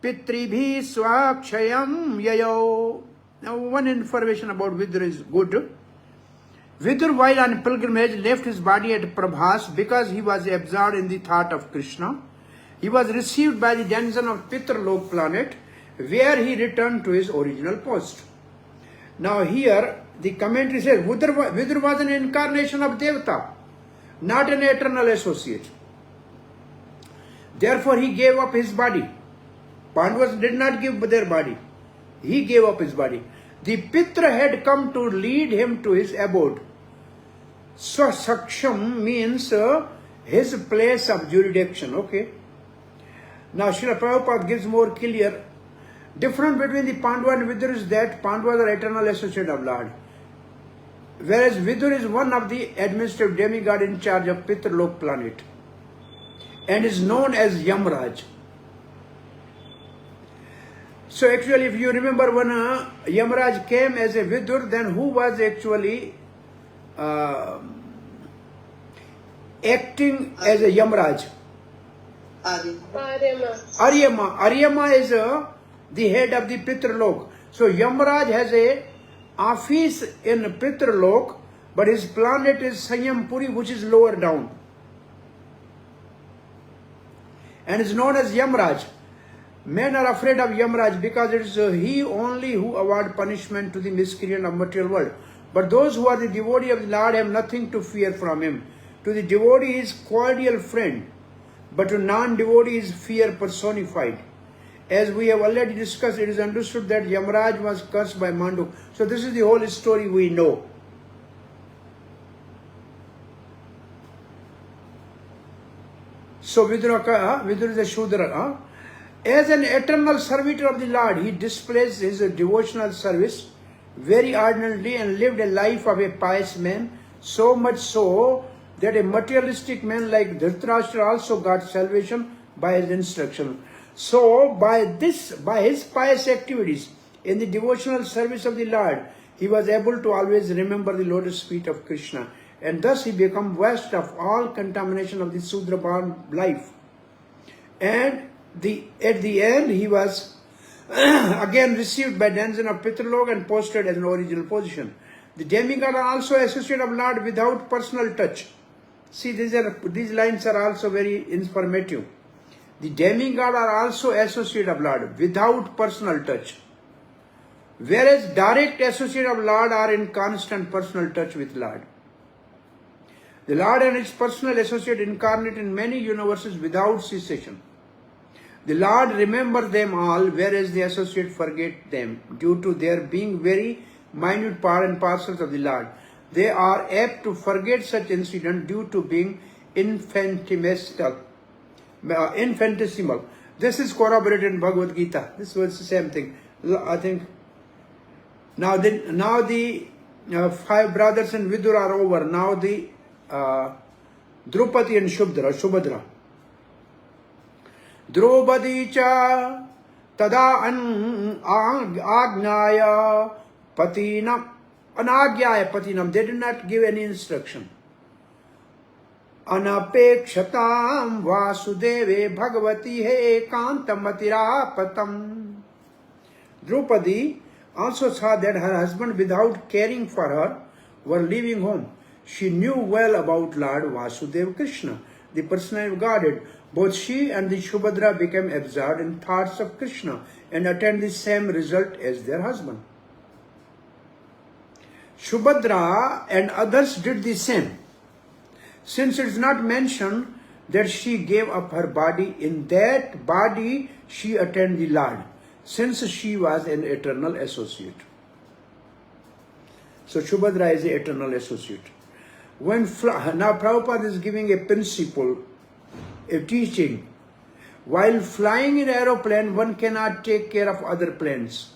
pitribhi swakshayam yayo. Now one information about Vidur is good. Vidur, while on pilgrimage, left his body at Prabhas because he was absorbed in the thought of Krishna. He was received by the denizens of Pitralok planet, where he returned to his original post. Now here, the commentary says, Vidur was an incarnation of Devata, not an eternal associate. Therefore, he gave up his body. Pandavas did not give their body. He gave up his body. The Pitra had come to lead him to his abode. Swasaksham means his place of jurisdiction. Okay. Now, Srila Prabhupada gives more clear. Difference between the Pandava and Vidur is that Pandavas are eternal associate of Lord, whereas Vidur is one of the administrative demigod in charge of Pitralok planet and is known as Yamraj. So actually, if you remember when Yamraj came as a Vidur, then who was actually acting as a Yamraj? Aryama. Aryama is the head of the Pitralok. So Yamraj has a office in Pitralok, but his planet is Sanyampuri, which is lower down, and is known as Yamraj. Men are afraid of Yamraj because it is he only who award punishment to the miscreant of material world. But those who are the devotee of the Lord have nothing to fear from him. To the devotee he is cordial friend, but to non-devotee is fear personified. As we have already discussed, it is understood that Yamraj was cursed by Mandu. So this is the whole story we know. So Vidur is a Shudra. As an eternal servitor of the Lord, he displays his devotional service very ardently and lived a life of a pious man, so much so that a materialistic man like Dhritarashtra also got salvation by his instruction. So by his pious activities in the devotional service of the Lord, he was able to always remember the lotus feet of Krishna, and thus he became vast of all contamination of the Sudra-born life. And at the end, he was again received by Danzan of Pitralok and posted as an original position. The demigod are also associate of Lord without personal touch. See, these lines are also very informative. The demigod are also associate of Lord without personal touch, whereas direct associate of Lord are in constant personal touch with Lord. The Lord and his personal associate incarnate in many universes without cessation. The Lord remembers them all, whereas the associate forget them due to their being very minute part and parcels of the Lord. They are apt to forget such incident due to being infinitesimal. This is corroborated in Bhagavad Gita. This was the same thing. I think now the 5 brothers in Vidur are over. Now the Draupadi and Subhadra. Draupadi cha tada agnaya patinam. Anagyaya patinam. They did not give any instruction. Anapekshatam vasudeve bhagavati he kantamatirapatam. Draupadi also saw that her husband, without caring for her, were leaving home. She knew well about Lord Vasudeva Krishna, the personality of Godhead. Both she and the Subhadra became absorbed in thoughts of Krishna and attained the same result as their husband. Subhadra and others did the same. Since it is not mentioned that she gave up her body, in that body she attained the Lord, since she was an eternal associate. So Subhadra is an eternal associate. Now Prabhupada is giving a principle, a teaching. While flying in aeroplane, one cannot take care of other planes.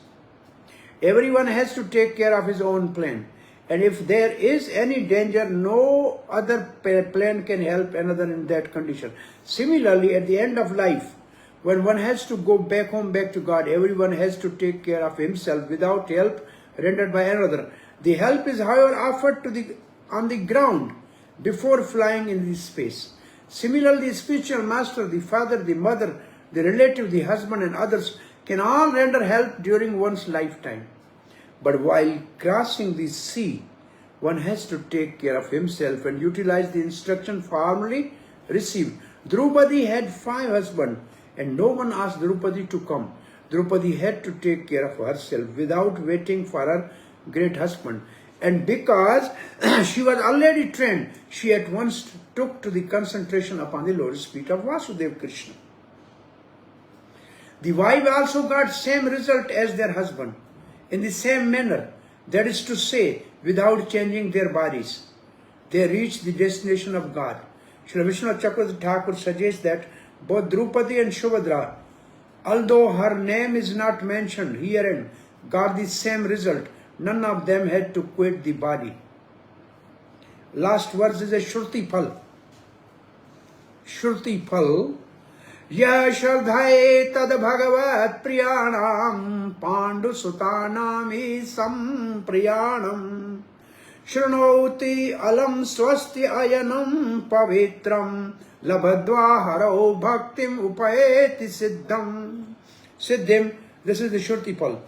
Everyone has to take care of his own plane. And if there is any danger, no other plane can help another in that condition. Similarly, at the end of life, when one has to go back home, back to God, everyone has to take care of himself without help rendered by another. The help is, however, offered on the ground before flying in this space. Similarly, the spiritual master, the father, the mother, the relative, the husband, and others can all render help during one's lifetime. But while crossing the sea, one has to take care of himself and utilize the instruction formerly received. Draupadi had 5 husbands, and no one asked Draupadi to come. Draupadi had to take care of herself without waiting for her great husband. And because she was already trained, she at once took to the concentration upon the lotus feet of Vasudeva Krishna. The wife also got same result as their husband, in the same manner, that is to say, without changing their bodies. They reached the destination of God. Srila Vishnu Chakravarti Thakur suggests that both Draupadi and Subhadra, although her name is not mentioned herein, got the same result. None of them had to quit the body. Last verse is a Shruti Phal. Shruti Phal. Ya shraddhaye tad bhagavat priyanam pandu sutanam isam priyanam shrunoti alam swasti ayanam pavitram labhadva haro bhaktim upayeti siddham. Siddhim, this is the Shruti Phal.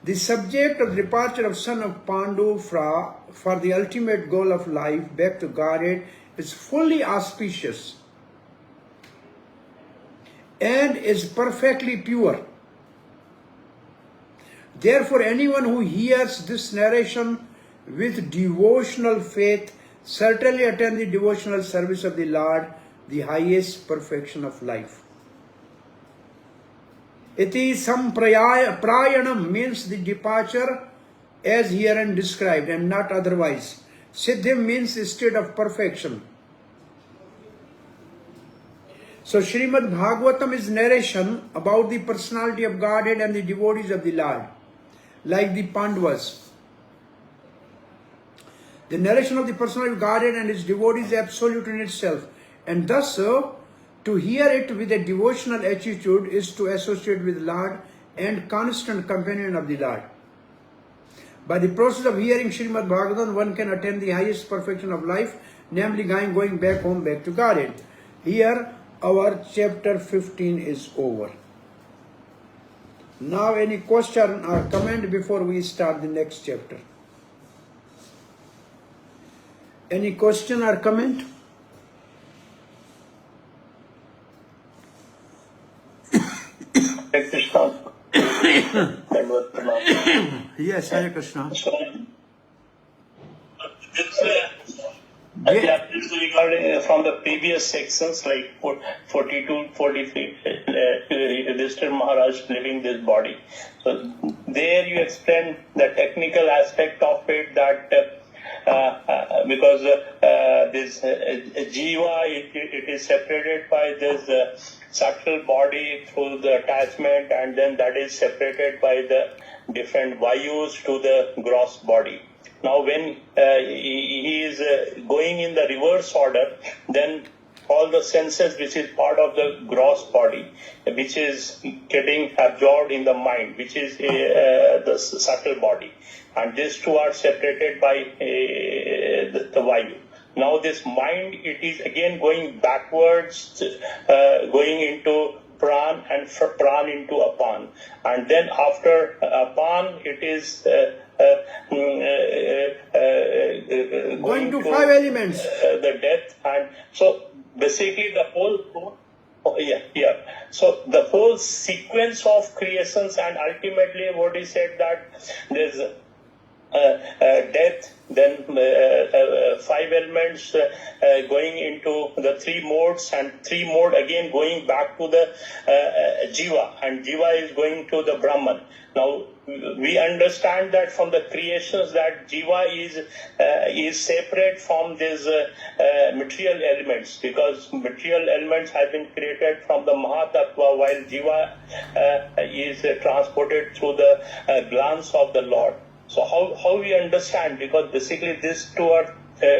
The subject of the departure of son of Pandu for the ultimate goal of life, back to Godhead, is fully auspicious and is perfectly pure. Therefore, anyone who hears this narration with devotional faith certainly attend the devotional service of the Lord, the highest perfection of life. Iti samprayanam means the departure as herein described and not otherwise. Siddhim means the state of perfection. So Srimad Bhagavatam is narration about the personality of Godhead and the devotees of the Lord, like the Pandavas. The narration of the personality of Godhead and his devotees is absolute in itself, and thus to hear it with a devotional attitude is to associate with Lord and constant companion of the Lord. By the process of hearing Srimad Bhagavatam, one can attain the highest perfection of life, namely going back home, back to Godhead. Here, our chapter 15 is over. Now, any question or comment before we start the next chapter? Any question or comment? Hare Krishna. Yes, Hare Krishna. So, it's regarding from the previous sections, like 42, 43, registered Maharaj leaving this body. So there you explain the technical aspect of it, that because this jiva, it is separated by this subtle body through the attachment, and then that is separated by the different vayus to the gross body. Now when he is going in the reverse order, then all the senses, which is part of the gross body, which is getting absorbed in the mind, which is the subtle body, and these two are separated by the Vayu. Now this mind, it is again going backwards, going into Pran, and Pran into Apan, and then after Apan it is Going to 5 elements. The death, and so basically the whole so the whole sequence of creations, and ultimately what he said that there's death, then 5 elements going into the 3 modes, and 3 mode again going back to the Jiva, and Jiva is going to the Brahman. Now we understand that from the creations that Jiva is separate from these material elements, because material elements have been created from the Mahatattva, while Jiva is transported through the glance of the Lord. So how we understand, because basically these two are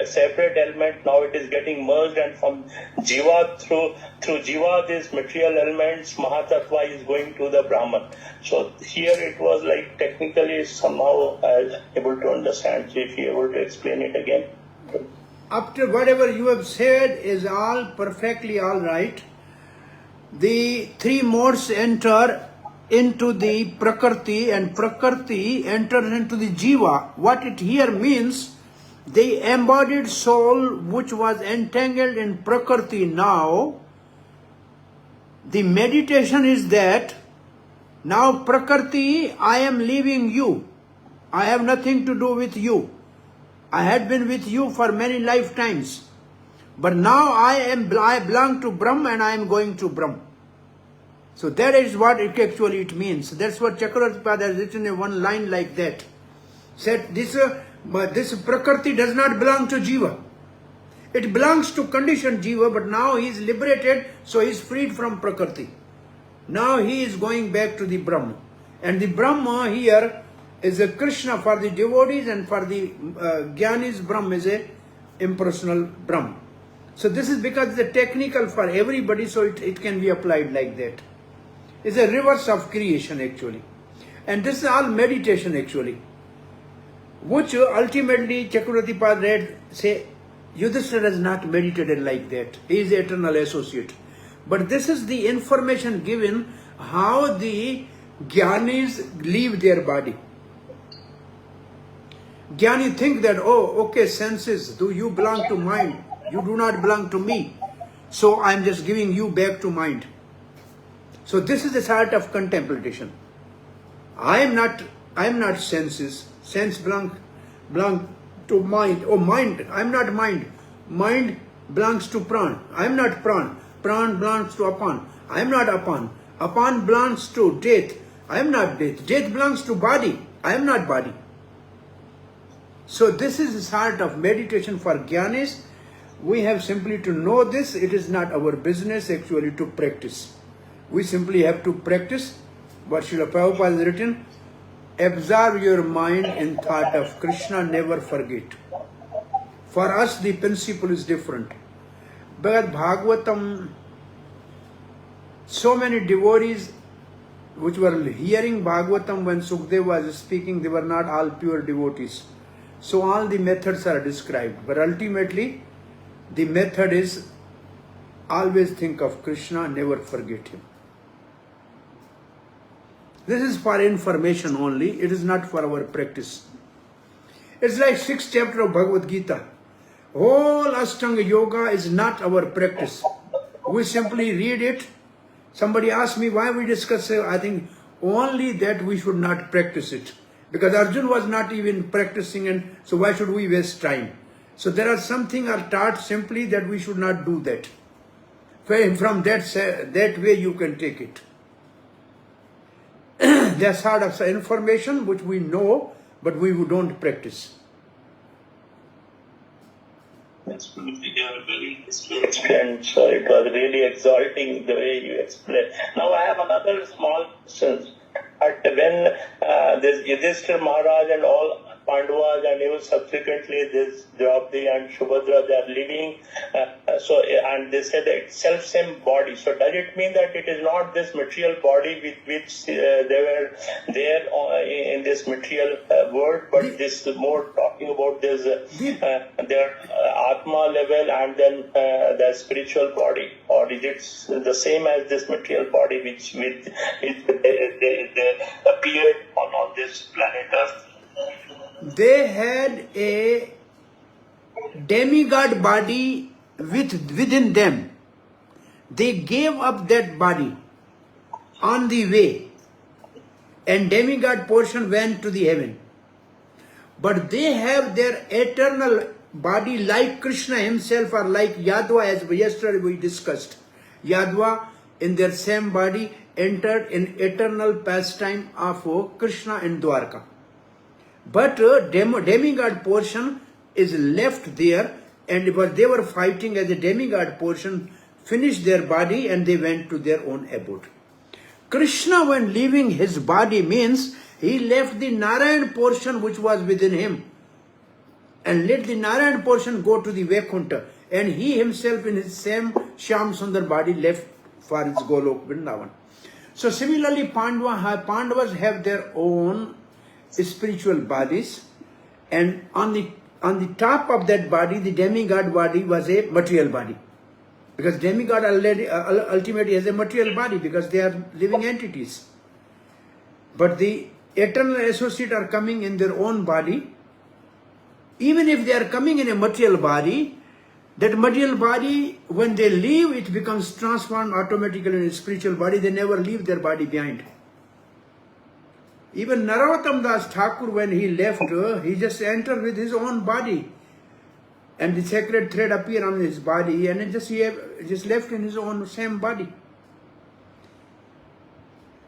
separate element, now it is getting merged, and from Jiva, through Jiva, these material elements, Mahatattva is going to the Brahman. So here it was like technically somehow able to understand. So if you are able to explain it again. After whatever you have said is all perfectly all right. The 3 modes enter into the Prakriti, and Prakriti enters into the Jiva. What it here means, the embodied soul which was entangled in Prakriti, now the meditation is that now Prakriti, I am leaving you. I have nothing to do with you. I had been with you for many lifetimes. But now I belong to Brahma, and I am going to Brahma. So that is what it actually it means. That's what Chakravarti has written in one line like that. Said this Prakriti does not belong to Jiva. It belongs to conditioned Jiva, but now he is liberated, so he is freed from Prakriti. Now he is going back to the Brahma. And the Brahma here is a Krishna for the devotees, and for the Jnanis, Brahma is a impersonal Brahma. So this is because it's technical for everybody, so it can be applied like that. It's a reverse of creation actually. And this is all meditation actually, which ultimately Chakravarti read, say, Yudhishthira has not meditated like that. He is eternal associate. But this is the information given how the Jnanis leave their body. Jnani think that, oh, okay, senses, do you belong to mind? You do not belong to me. So I am just giving you back to mind. So this is the sort of contemplation. I am not senses. Sense belong to mind. Oh, mind, I am not mind. Mind belongs to Pran. I am not Pran. Pran belongs to Apan. I am not Apan. Apan belongs to death. I am not death. Death belongs to body. I am not body. So this is the sort of meditation for Jnanis. We have simply to know this. It is not our business actually to practice. We simply have to practice what Srila Prabhupada has written. Absorb your mind in thought of Krishna, never forget. For us the principle is different. But Bhagavatam, so many devotees which were hearing Bhagavatam when Sukadeva was speaking, they were not all pure devotees. So all the methods are described. But ultimately, the method is always think of Krishna, never forget him. This is for information only. It is not for our practice. It's like 6th chapter of Bhagavad Gita. Whole Ashtanga Yoga is not our practice. We simply read it. Somebody asked me why we discuss it. I think only that we should not practice it. Because Arjuna was not even practicing, and so why should we waste time? So there are something are taught simply that we should not do that. From that way you can take it. There's sort of information which we know, but we don't practice. That's very explained. So it was really exalting the way you explained. Now I have another small question. When this Yudhishthira Maharaj and all Pandavas and even subsequently this Draupadi and Subhadra, they are living. And they said that it's self-same body. So does it mean that it is not this material body with which they were there in this material world, but this is more talking about this their Atma level and then the spiritual body? Or is it the same as this material body which they appeared on this planet Earth? They had a demigod body within them. They gave up that body on the way, and demigod portion went to the heaven. But they have their eternal body like Krishna himself, or like Yadva, as yesterday we discussed. Yadva in their same body entered in eternal pastime of Krishna in Dwarka. But demigod portion is left there, and but they were fighting as a demigod portion, finished their body and they went to their own abode. Krishna, when leaving his body, means he left the Narayan portion which was within him and let the Narayan portion go to the Vaikuntha, and he himself in his same Shyam Sundar body left for his Golok Vrindavan. So similarly, Pandavas have their own spiritual bodies, and on the top of that body, the demigod body was a material body, because demigod ultimately has a material body because they are living entities. But the eternal associate are coming in their own body. Even if they are coming in a material body, that material body, when they leave, it becomes transformed automatically in a spiritual body. They never leave their body behind. Even Narottam Das Thakur, when he left, he just entered with his own body, and the sacred thread appeared on his body, and he just left in his own same body.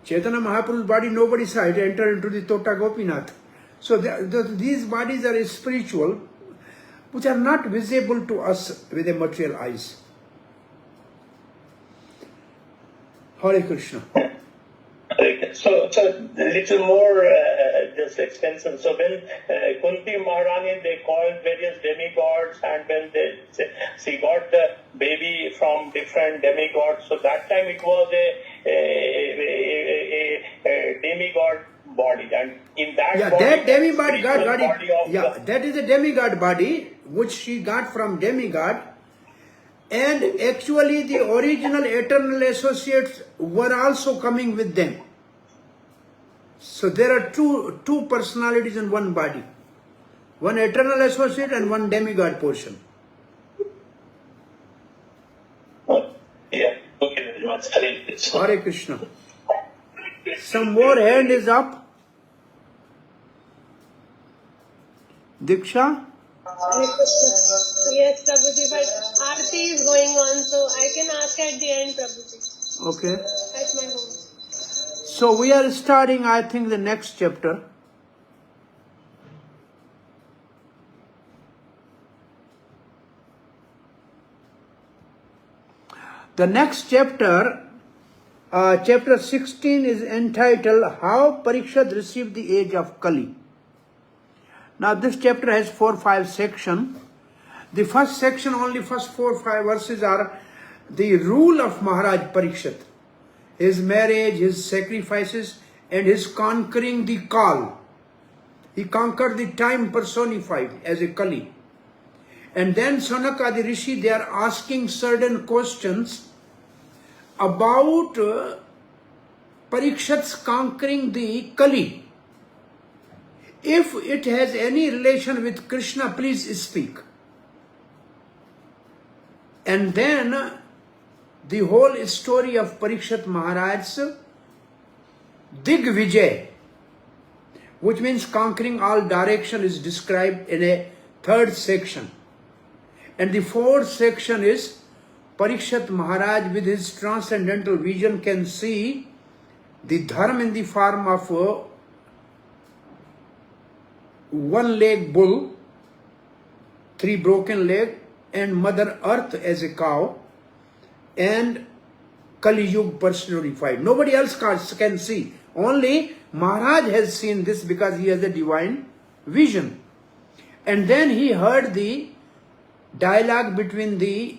Chaitanya Mahaprabhu's body, nobody saw it, entered into the Tota Gopinath. So these bodies are spiritual, which are not visible to us with the material eyes. Hare Krishna. So a little more just extension. So when Kunti Maharani, they called various demigods, and when she got the baby from different demigods, so that time it was a demigod body, and in that body, that demigod body of that is a demigod body which she got from demigod, and actually the original eternal associates were also coming with them. So there are two personalities in one body, one eternal associate and one demigod portion. Yeah. Okay. Hare Krishna. Some more hand is up. Diksha? Yes, Prabhuji, but Aarti is going on, so I can ask at the end, Prabhuji. Okay. At my home. So we are starting, I think, the next chapter. The next chapter, chapter 16, is entitled How Parikshit Received the Age of Kali. Now this chapter has 4-5 sections. The first section, only first 4-5 verses are the rule of Maharaj Parikshit, his marriage, his sacrifices, and his conquering the Kal. He conquered the time personified as a Kali. And then Sanaka the Rishi, they are asking certain questions about Parikshit's conquering the Kali. If it has any relation with Krishna, please speak. And then the whole story of Parikshit Maharaj's Digvijay, which means conquering all direction, is described in a third section. And the fourth section is Parikshit Maharaj with his transcendental vision can see the dharma in the form of a one-leg bull, 3 broken legs, and Mother Earth as a cow, and Kali Yuga personified. Nobody else can see. Only Maharaj has seen this because he has a divine vision. And then he heard the dialogue between the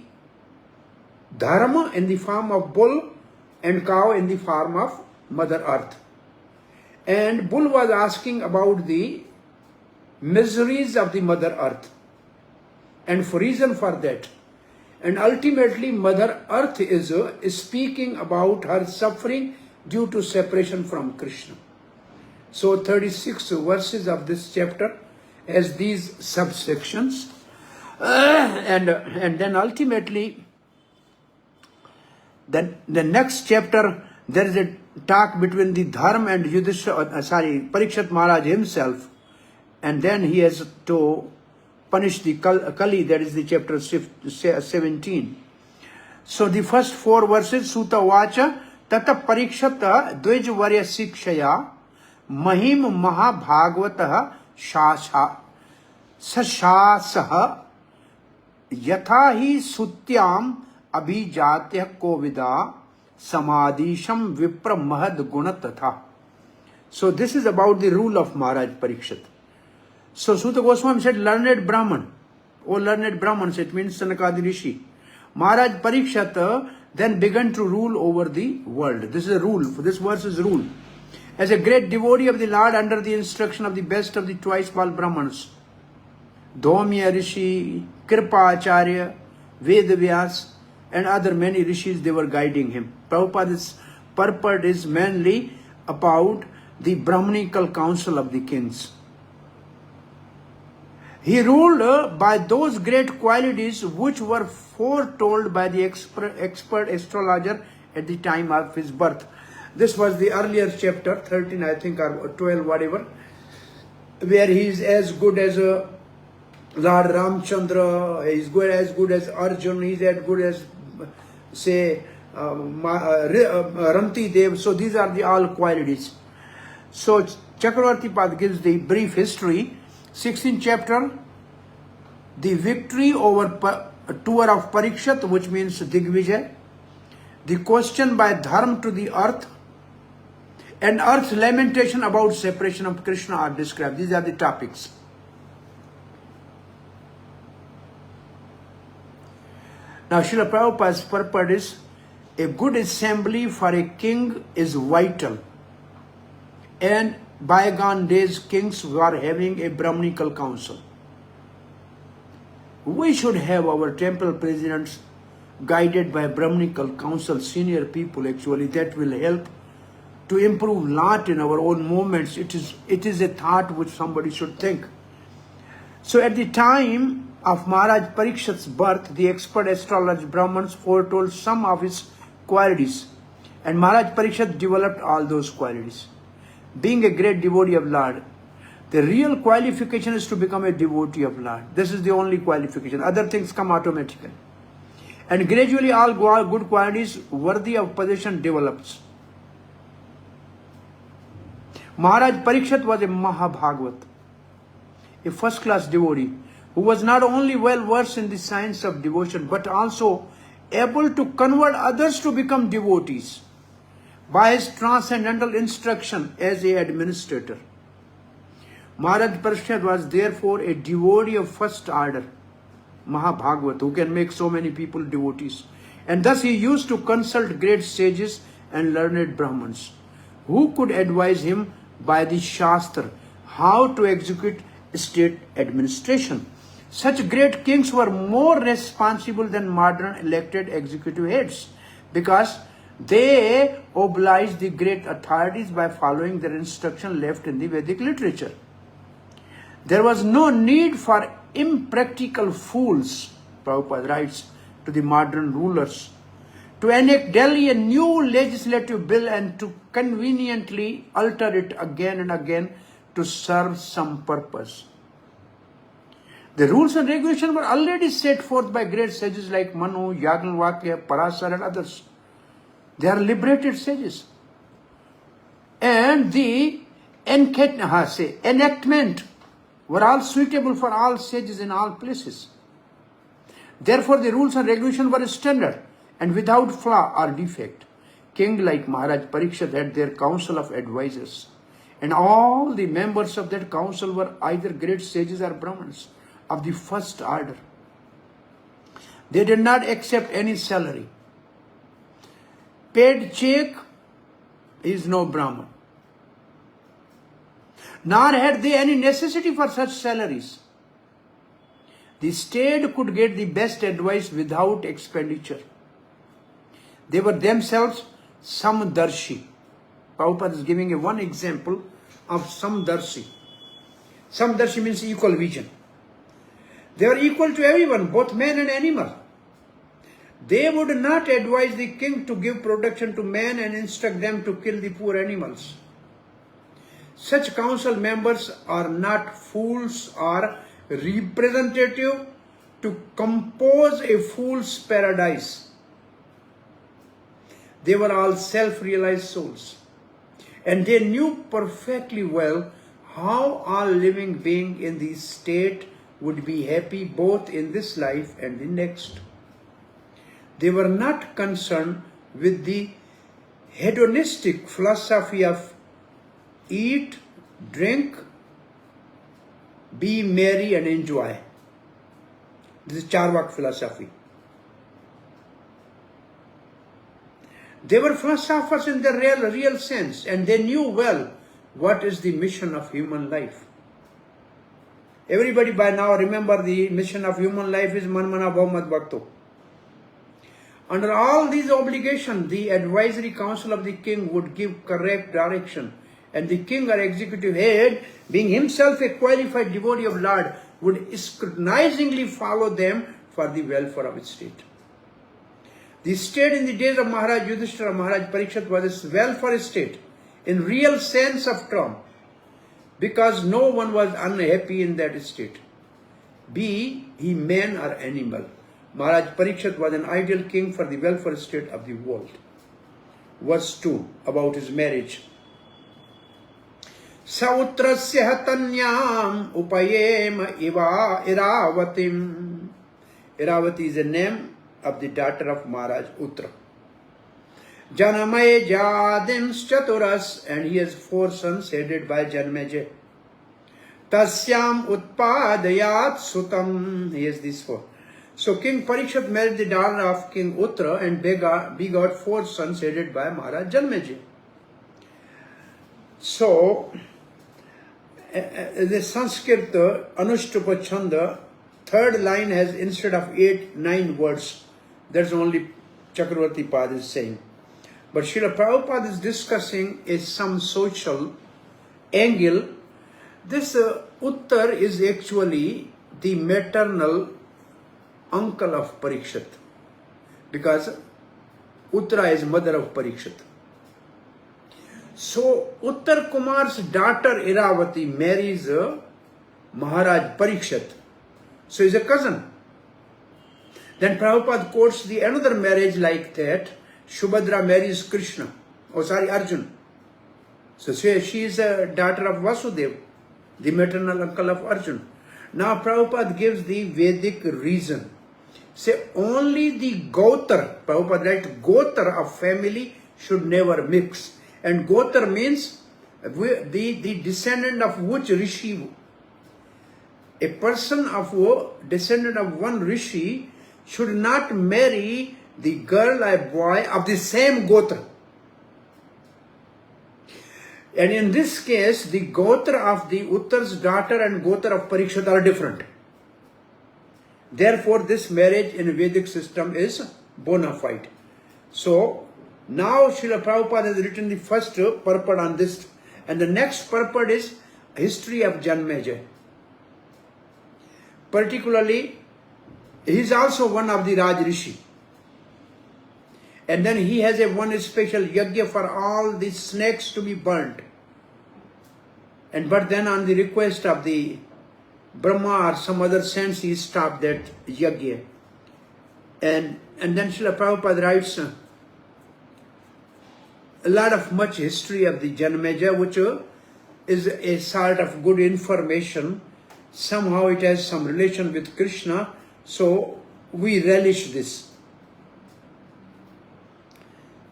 Dharma in the form of bull and cow in the form of Mother Earth. And bull was asking about the miseries of the Mother Earth and for reason for that. And ultimately Mother Earth is speaking about her suffering due to separation from Krishna. So 36 verses of this chapter has these subsections. And then ultimately, then the next chapter, there is a talk between the Dharma and Parikshit Maharaj himself. And then he has to punish the Kali, that is the chapter 17. So the first 4 verses, Sutta Vacha, Tata Parikshata Dvijvarya Sikshaya, Mahim Mahabhagavataha Shasha, Sashasaha, Yathahi Sutyam Abhijatya Kovida, Samadhisham Vipra Mahad Gunatatha. So this is about the rule of Maharaj Parikshit. So Sutta Goswami said, learned Brahman. Oh, learned Brahmans, it means Sanakadi Rishi. Maharaj Parikshit then began to rule over the world. This is a rule. This verse is rule. As a great devotee of the Lord under the instruction of the best of the twice born Brahmans, Dhaumya Rishi, Kripa Acharya, Vedavyas, and other many rishis, they were guiding him. Prabhupada's purport is mainly about the Brahmanical council of the kings. He ruled by those great qualities which were foretold by the expert astrologer at the time of his birth. This was the earlier chapter, 13 I think, or 12, whatever, where he is as good as Lord Ramchandra, he is as good as Arjun, he is as good as, say, Ranti Dev. So these are the all qualities. So Chakravarti Pad gives the brief history. 16th chapter, the victory over tour of Parikshit, which means Digvijay, the question by Dharma to the earth, and earth's lamentation about separation of Krishna are described. These are the topics. Now Srila Prabhupada's purport is, a good assembly for a king is vital, and bygone days kings were having a Brahmanical council. We should have our temple presidents guided by Brahmanical council, senior people actually, that will help to improve lot in our own movements. It is a thought which somebody should think. So at the time of Maharaj Parikshit's birth, the expert astrologer Brahmans foretold some of his qualities, and Maharaj Parikshit developed all those qualities. Being a great devotee of Lord, the real qualification is to become a devotee of Lord. This is the only qualification. Other things come automatically. And gradually all good qualities worthy of possession develops. Maharaj Parikshit was a Mahabhagavat, a first-class devotee, who was not only well versed in the science of devotion, but also able to convert others to become devotees by his transcendental instruction as an administrator. Maharaj Parikshit was therefore a devotee of first order, Mahabhagavat, who can make so many people devotees. And thus he used to consult great sages and learned Brahmans, who could advise him by the Shastra how to execute state administration. Such great kings were more responsible than modern elected executive heads, because they obliged the great authorities by following their instruction left in the Vedic literature. There was no need for impractical fools, Prabhupada writes to the modern rulers, to enact daily a new legislative bill and to conveniently alter it again and again to serve some purpose. The rules and regulations were already set forth by great sages like Manu, Yagnavakya, Parasar and others. They are liberated sages. And the enactment were all suitable for all sages in all places. Therefore, the rules and regulations were standard and without flaw or defect. King like Maharaj Parikshit had their council of advisors, And all the members of that council were either great sages or Brahmins of the first order. They did not accept any salary. Paid check is no Brahman. Nor had they any necessity for such salaries. The state could get the best advice without expenditure. They were themselves samdarshi. Prabhupada is giving one example of samdarshi. Samdarshi means equal vision. They were equal to everyone, both man and animal. They would not advise the king to give protection to man and instruct them to kill the poor animals. Such council members are not fools or representative to compose a fool's paradise. They were all self-realized souls. And they knew perfectly well how all living beings in the state would be happy both in this life and the next. They were not concerned with the hedonistic philosophy of eat, drink, be merry and enjoy. This is Charvak philosophy. They were philosophers in the real sense, and they knew well what is the mission of human life. Everybody by now remember the mission of human life is Manmana Bhaumad Bhakto. Under all these obligations, the advisory council of the king would give correct direction, and the king or executive head, being himself a qualified devotee of Lord, would scrutinizingly follow them for the welfare of its state. The state in the days of Maharaj Yudhishthira, Maharaj Parikshit was a welfare state in real sense of term, because no one was unhappy in that state, be he man or animal. Maharaj Parikshit was an ideal king for the welfare state of the world. Verse 2 about his marriage. Sautrasya hatanyam upayem iva iravatim. Iravati is a name of the daughter of Maharaj Uttra. Janamay Jadim Chaturas, and he has 4 sons headed by Janmeja. Tasyam Utpadayat Sutam, he has these 4. So King Parikshit married the daughter of King Uttra and begot 4 sons headed by Maharaj Janmeja. So, the Sanskrit Anushtupa Chanda, 3rd line has instead of 8-9 words. That's only Chakravarti Pad is saying. But Srila Prabhupada is discussing some social angle. This Uttar is actually the maternal uncle of Parikshit, because Uttara is mother of Parikshit. So Uttar Kumar's daughter Iravati marries Maharaj Parikshit. So he's a cousin. Then Prabhupada quotes the another marriage like that. Subhadra marries Krishna. Arjun. So she is a daughter of Vasudeva, the maternal uncle of Arjun. Now Prabhupada gives the Vedic reason. Say only the Gotar, Prabhupada writes, Gotar of family should never mix. And Gotar means the descendant of which Rishi. A person of descendant of one Rishi should not marry the girl or boy of the same Gotra. And in this case, the Gotra of the Uttar's daughter and Gotra of Parikshit are different. Therefore, this marriage in Vedic system is bona fide. So, now Srila Prabhupada has written the first purport on this, and the next purport is history of Janmeja. Particularly, he is also one of the Raj Rishi. And then he has one special yajna for all the snakes to be burnt. But then on the request of the Brahma or some other saints, he stopped that yajna. And then Srila Prabhupada writes a lot of much history of the Janmeja, which is a sort of good information. Somehow it has some relation with Krishna, so we relish this.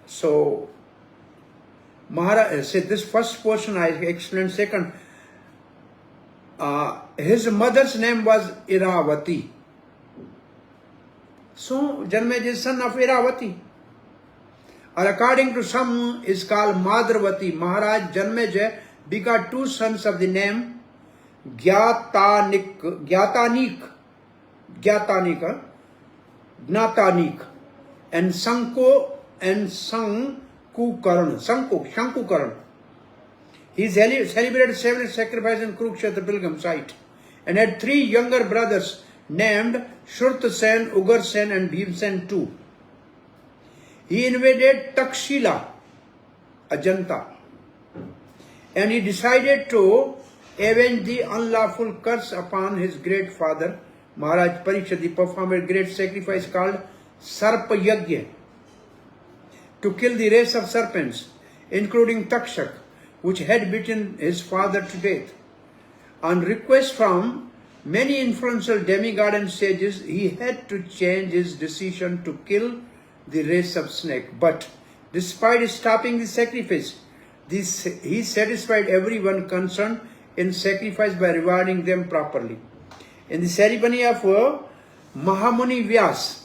So Maharaj said this first portion I explained. Second, his mother's name was Iravati. So Janmej is son of Iravati. Or according to some is called Madravati. Maharaj Janmej begot two sons of the name Gyatanik, and Shankukaran. He celebrated several sacrifices in Kurukshetra pilgrim site and had three younger brothers named Shurtasen, Ugarsen and Bhimsen too. He invaded Takshila, Ajanta, and he decided to avenge the unlawful curse upon his great father, Maharaj Parikshit. He performed a great sacrifice called Sarpa Yagya to kill the race of serpents, including Takshak, which had beaten his father to death. On request from many influential demigod and sages, he had to change his decision to kill the race of snake. But despite stopping the sacrifice, he satisfied everyone concerned in sacrifice by rewarding them properly. In the ceremony of Mahamuni Vyas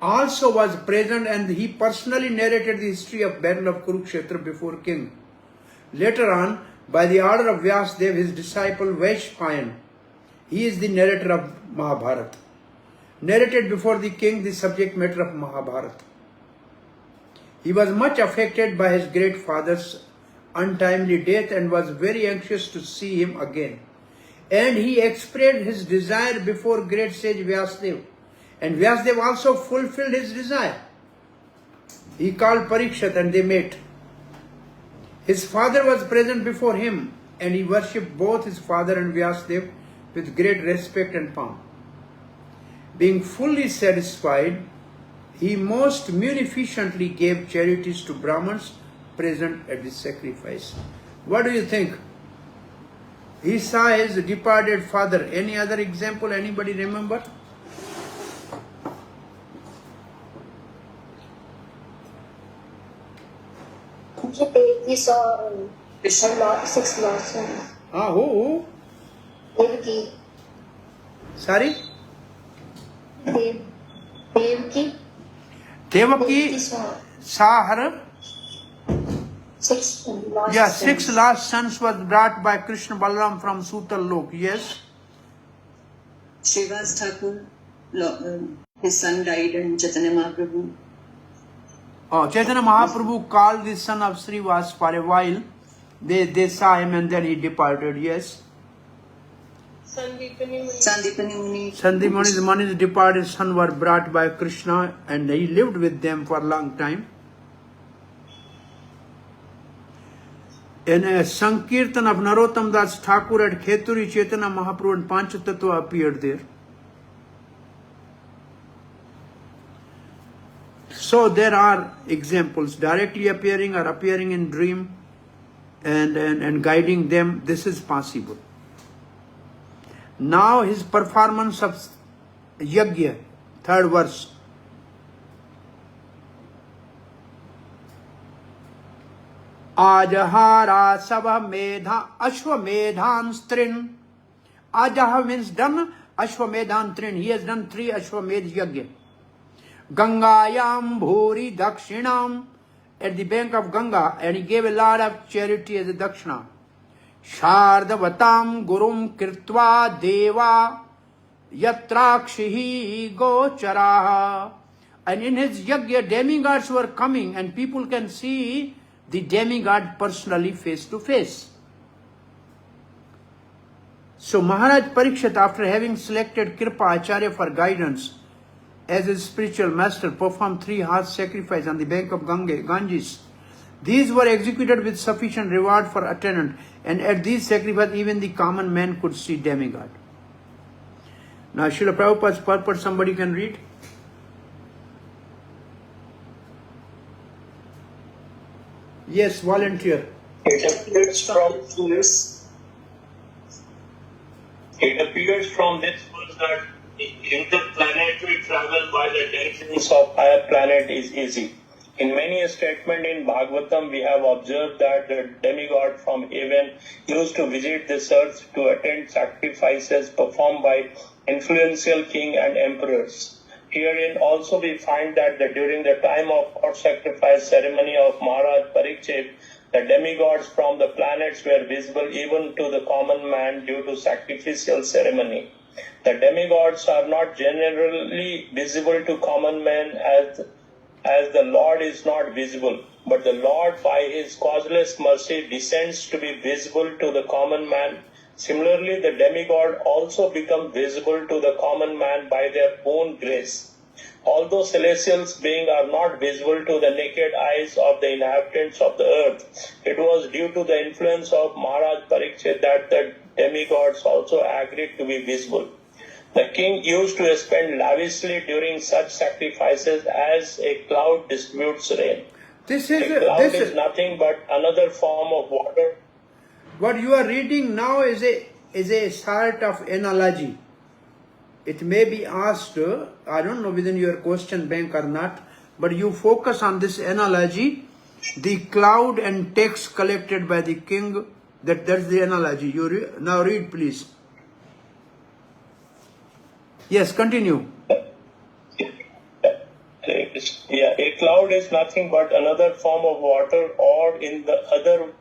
also was present, and he personally narrated the history of Battle of Kurukshetra before king. Later on, by the order of Vyasdev, his disciple Vaishpayan, he is the narrator of Mahabharata, narrated before the king the subject matter of Mahabharata. He was much affected by his great father's untimely death and was very anxious to see him again. And he expressed his desire before great sage Vyasdev. And Vyasdev also fulfilled his desire. He called Parikshit and they met. His father was present before him and he worshipped both his father and Vyasdev with great respect and pomp. Being fully satisfied, he most munificently gave charities to Brahmins present at the sacrifice. What do you think? He saw his departed father. Any other example? Anybody remember? He saw six lost sons. Who? Devaki. Sorry? Devaki. Devaki saw her. Six lost Yeah, sons. 6 lost sons was brought by Krishna Balaram from Sutal Lok. Yes. Srivas Thakur, his son died, and Chaitanya Mahaprabhu. Chaitanya Mahaprabhu called the son of Srivas for a while. They saw him and then he departed. Yes. Sandipani Muni. Sandipani Muni. Sandipani Muni's departed son were brought by Krishna and he lived with them for a long time. In a Sankirtan of Narottam Das Thakur at Kheturi, Chaitanya Mahaprabhu and Panchatattva appeared there. So there are examples directly appearing or appearing in dream and guiding them. This is possible. Now his performance of Yagya, 3rd verse. Ajahara sabha medha ashwamedhan strin. Ajaha means done, ashwamedhan trin. He has done 3 ashwamedh yagya. Gangayam bhuri dakshinam, at the bank of Ganga, and he gave a lot of charity as a dakshina. Shardavatam gurum kirtva deva yatrakshihi gocharaha. And in his yagya, demigods were coming and people can see the demigod personally face to face. So Maharaj Parikshit, after having selected Kripa Acharya for guidance as his spiritual master, performed 3 horse sacrifices on the bank of Ganges. These were executed with sufficient reward for attendant, and at these sacrifices even the common man could see demigod. Now Srila Prabhupada's purport somebody can read? Yes, volunteer. It appears from this verse that interplanetary travel by the denizens of higher planet is easy. In many statements in Bhagavatam, we have observed that the demigod from heaven used to visit this earth to attend sacrifices performed by influential king and emperors. Herein also we find that during the time of god sacrifice ceremony of Maharaj Parikshit, the demigods from the planets were visible even to the common man due to sacrificial ceremony. The demigods are not generally visible to common men as the Lord is not visible, but the Lord by his causeless mercy descends to be visible to the common man. Similarly, the demigod also become visible to the common man by their own grace. Although celestial beings are not visible to the naked eyes of the inhabitants of the earth, it was due to the influence of Maharaj Parikshit that the demigods also agreed to be visible. The king used to spend lavishly during such sacrifices as a cloud distributes rain. This A is cloud is nothing but another form of water. what you are reading now is a sort of analogy. It may be asked, I don't know within your question bank or not, but you focus on this analogy, the cloud and text collected by the king. That's the analogy. Now read, please. Yes, continue. Yeah, a cloud is nothing but another form of water, or in the other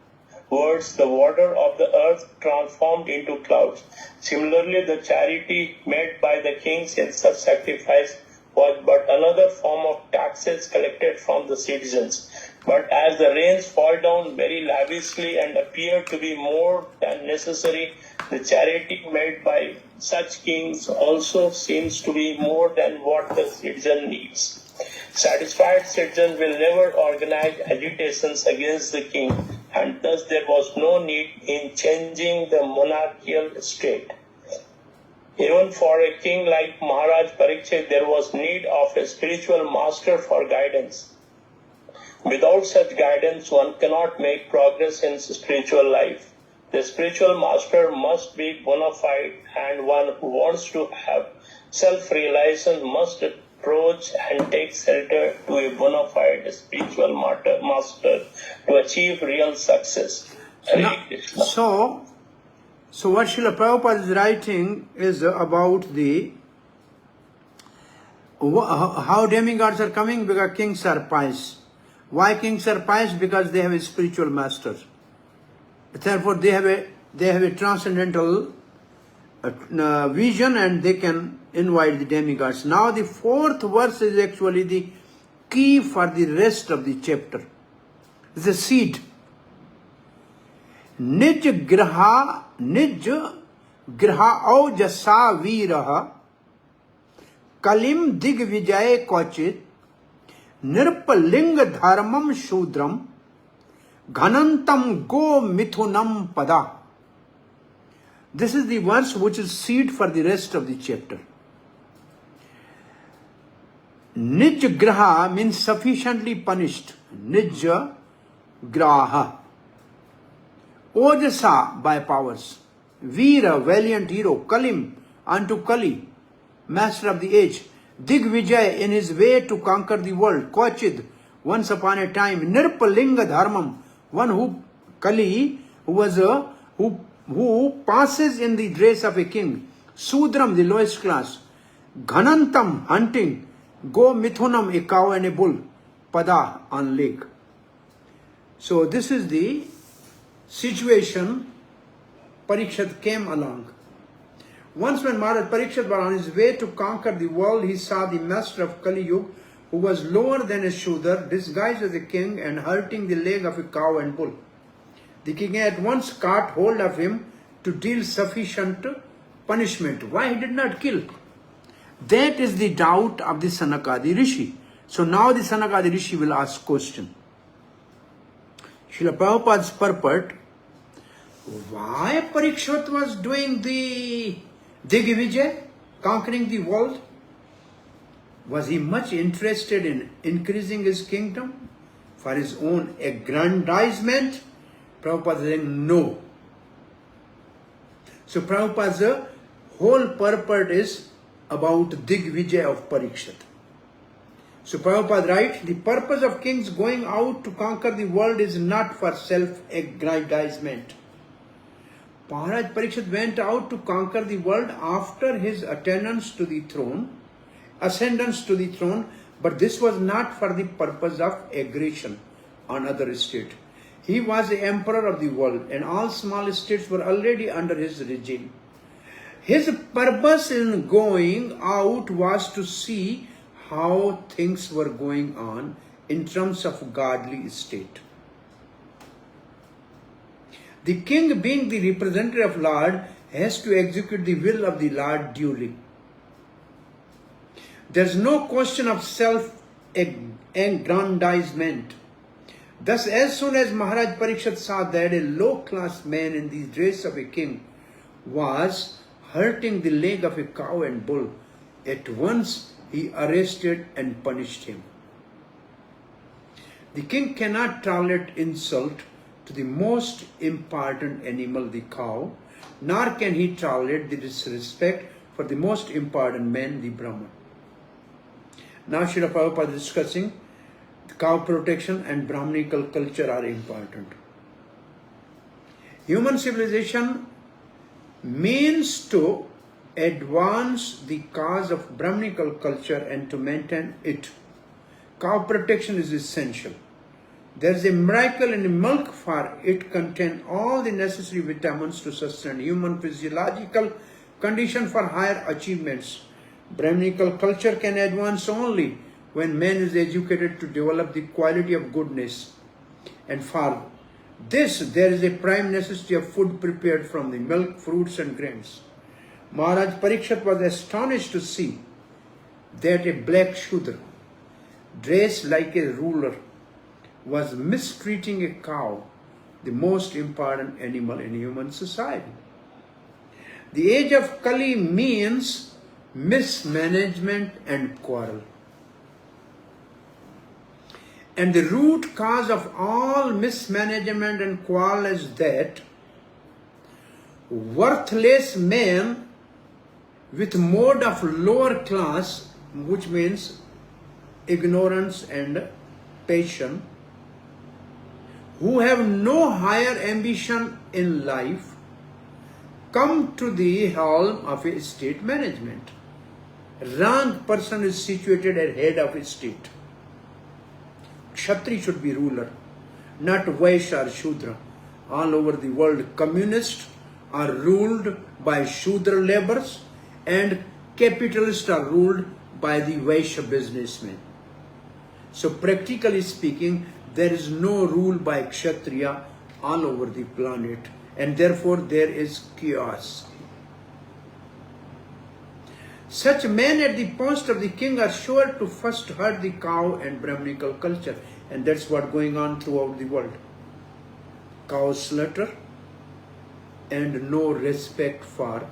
words, the water of the earth transformed into clouds. Similarly, the charity made by the kings in such sacrifice was but another form of taxes collected from the citizens. But as the rains fall down very lavishly and appear to be more than necessary, the charity made by such kings also seems to be more than what the citizen needs. Satisfied citizens will never organize agitations against the king, and thus there was no need in changing the monarchical state. Even for a king like Maharaj Parikshit, there was need of a spiritual master for guidance. Without such guidance, one cannot make progress in spiritual life. The spiritual master must be bona fide, and one who wants to have self-realization must approach and take shelter to a bona fide spiritual master to achieve real success. So what Srila Prabhupada is writing is about how demigods are coming because kings are pious. Why kings are pious? Because they have a spiritual master. Therefore, they have a transcendental vision, and they can invite the demigods. Now, the fourth verse is actually the key for the rest of the chapter. It's a seed. Nij graha aujasa viraha kalim dig vijay kochit nirpaling dharmam shudram ghanantam go mithunam pada. This is the verse which is seed for the rest of the chapter. Nij graha means sufficiently punished. Nij graha. Ojasa by powers. Veera, valiant hero. Kalim, unto Kali, master of the age. Digvijay, in his way to conquer the world. Kochid, once upon a time. Nirpalinga dharmam, one who, Kali, who passes in the dress of a king. Sudram, the lowest class. Ghanantam, hunting. Go mithunam, a cow and a bull. Pada, on lake. So this is the situation Parikshit came along. Once when Maharaj Parikshit was on his way to conquer the world, he saw the master of Kali Yuga, who was lower than a Shudra, disguised as a king and hurting the leg of a cow and bull. The king at once caught hold of him to deal sufficient punishment. Why he did not kill? That is the doubt of the Sanakadi Rishi. So now the Sanakadi Rishi will ask question. Srila Prabhupada's purport, why Parikshit was doing the Digvijay, conquering the world? Was he much interested in increasing his kingdom for his own aggrandizement? Prabhupada is saying no. So Prabhupada's whole purport is about Digvijay of Parikshit. So Prabhupada writes, the purpose of kings going out to conquer the world is not for self-aggrandizement. Maharaj Parikshit went out to conquer the world after his ascendance to the throne, but this was not for the purpose of aggression on other states. He was the emperor of the world, and all small states were already under his regime. His purpose in going out was to see how things were going on in terms of godly state. The king, being the representative of Lord, has to execute the will of the Lord duly. There's no question of self-aggrandizement. Thus, as soon as Maharaj Parikshit saw that a low-class man in the dress of a king was hurting the leg of a cow and bull, at once he arrested and punished him. The king cannot tolerate insult to the most important animal, the cow, nor can he tolerate the disrespect for the most important man, the Brahman. Now Srila Prabhupada is discussing the cow protection and Brahmanical culture are important. Human civilization means to advance the cause of Brahmanical culture and to maintain it. Cow protection is essential. There is a miracle in milk, for it contains all the necessary vitamins to sustain human physiological condition for higher achievements. Brahmanical culture can advance only when man is educated to develop the quality of goodness. And for this, there is a prime necessity of food prepared from the milk, fruits and grains. Maharaj Parikshit was astonished to see that a black Shudra, dressed like a ruler, was mistreating a cow, the most important animal in human society. The age of Kali means mismanagement and quarrel. And the root cause of all mismanagement and quarrel is that worthless men with mode of lower class, which means ignorance and passion, who have no higher ambition in life, come to the helm of a state management. Wrong person is situated at head of a state. Kshatri should be ruler, not Vaishya or Shudra. All over the world, communists are ruled by Shudra laborers and capitalists are ruled by the Vaishya businessmen. So practically speaking, there is no rule by Kshatriya all over the planet, and therefore there is chaos. Such men at the post of the king are sure to first hurt the cow and Brahmanical culture, and that's what's going on throughout the world. Cow slaughter and no respect for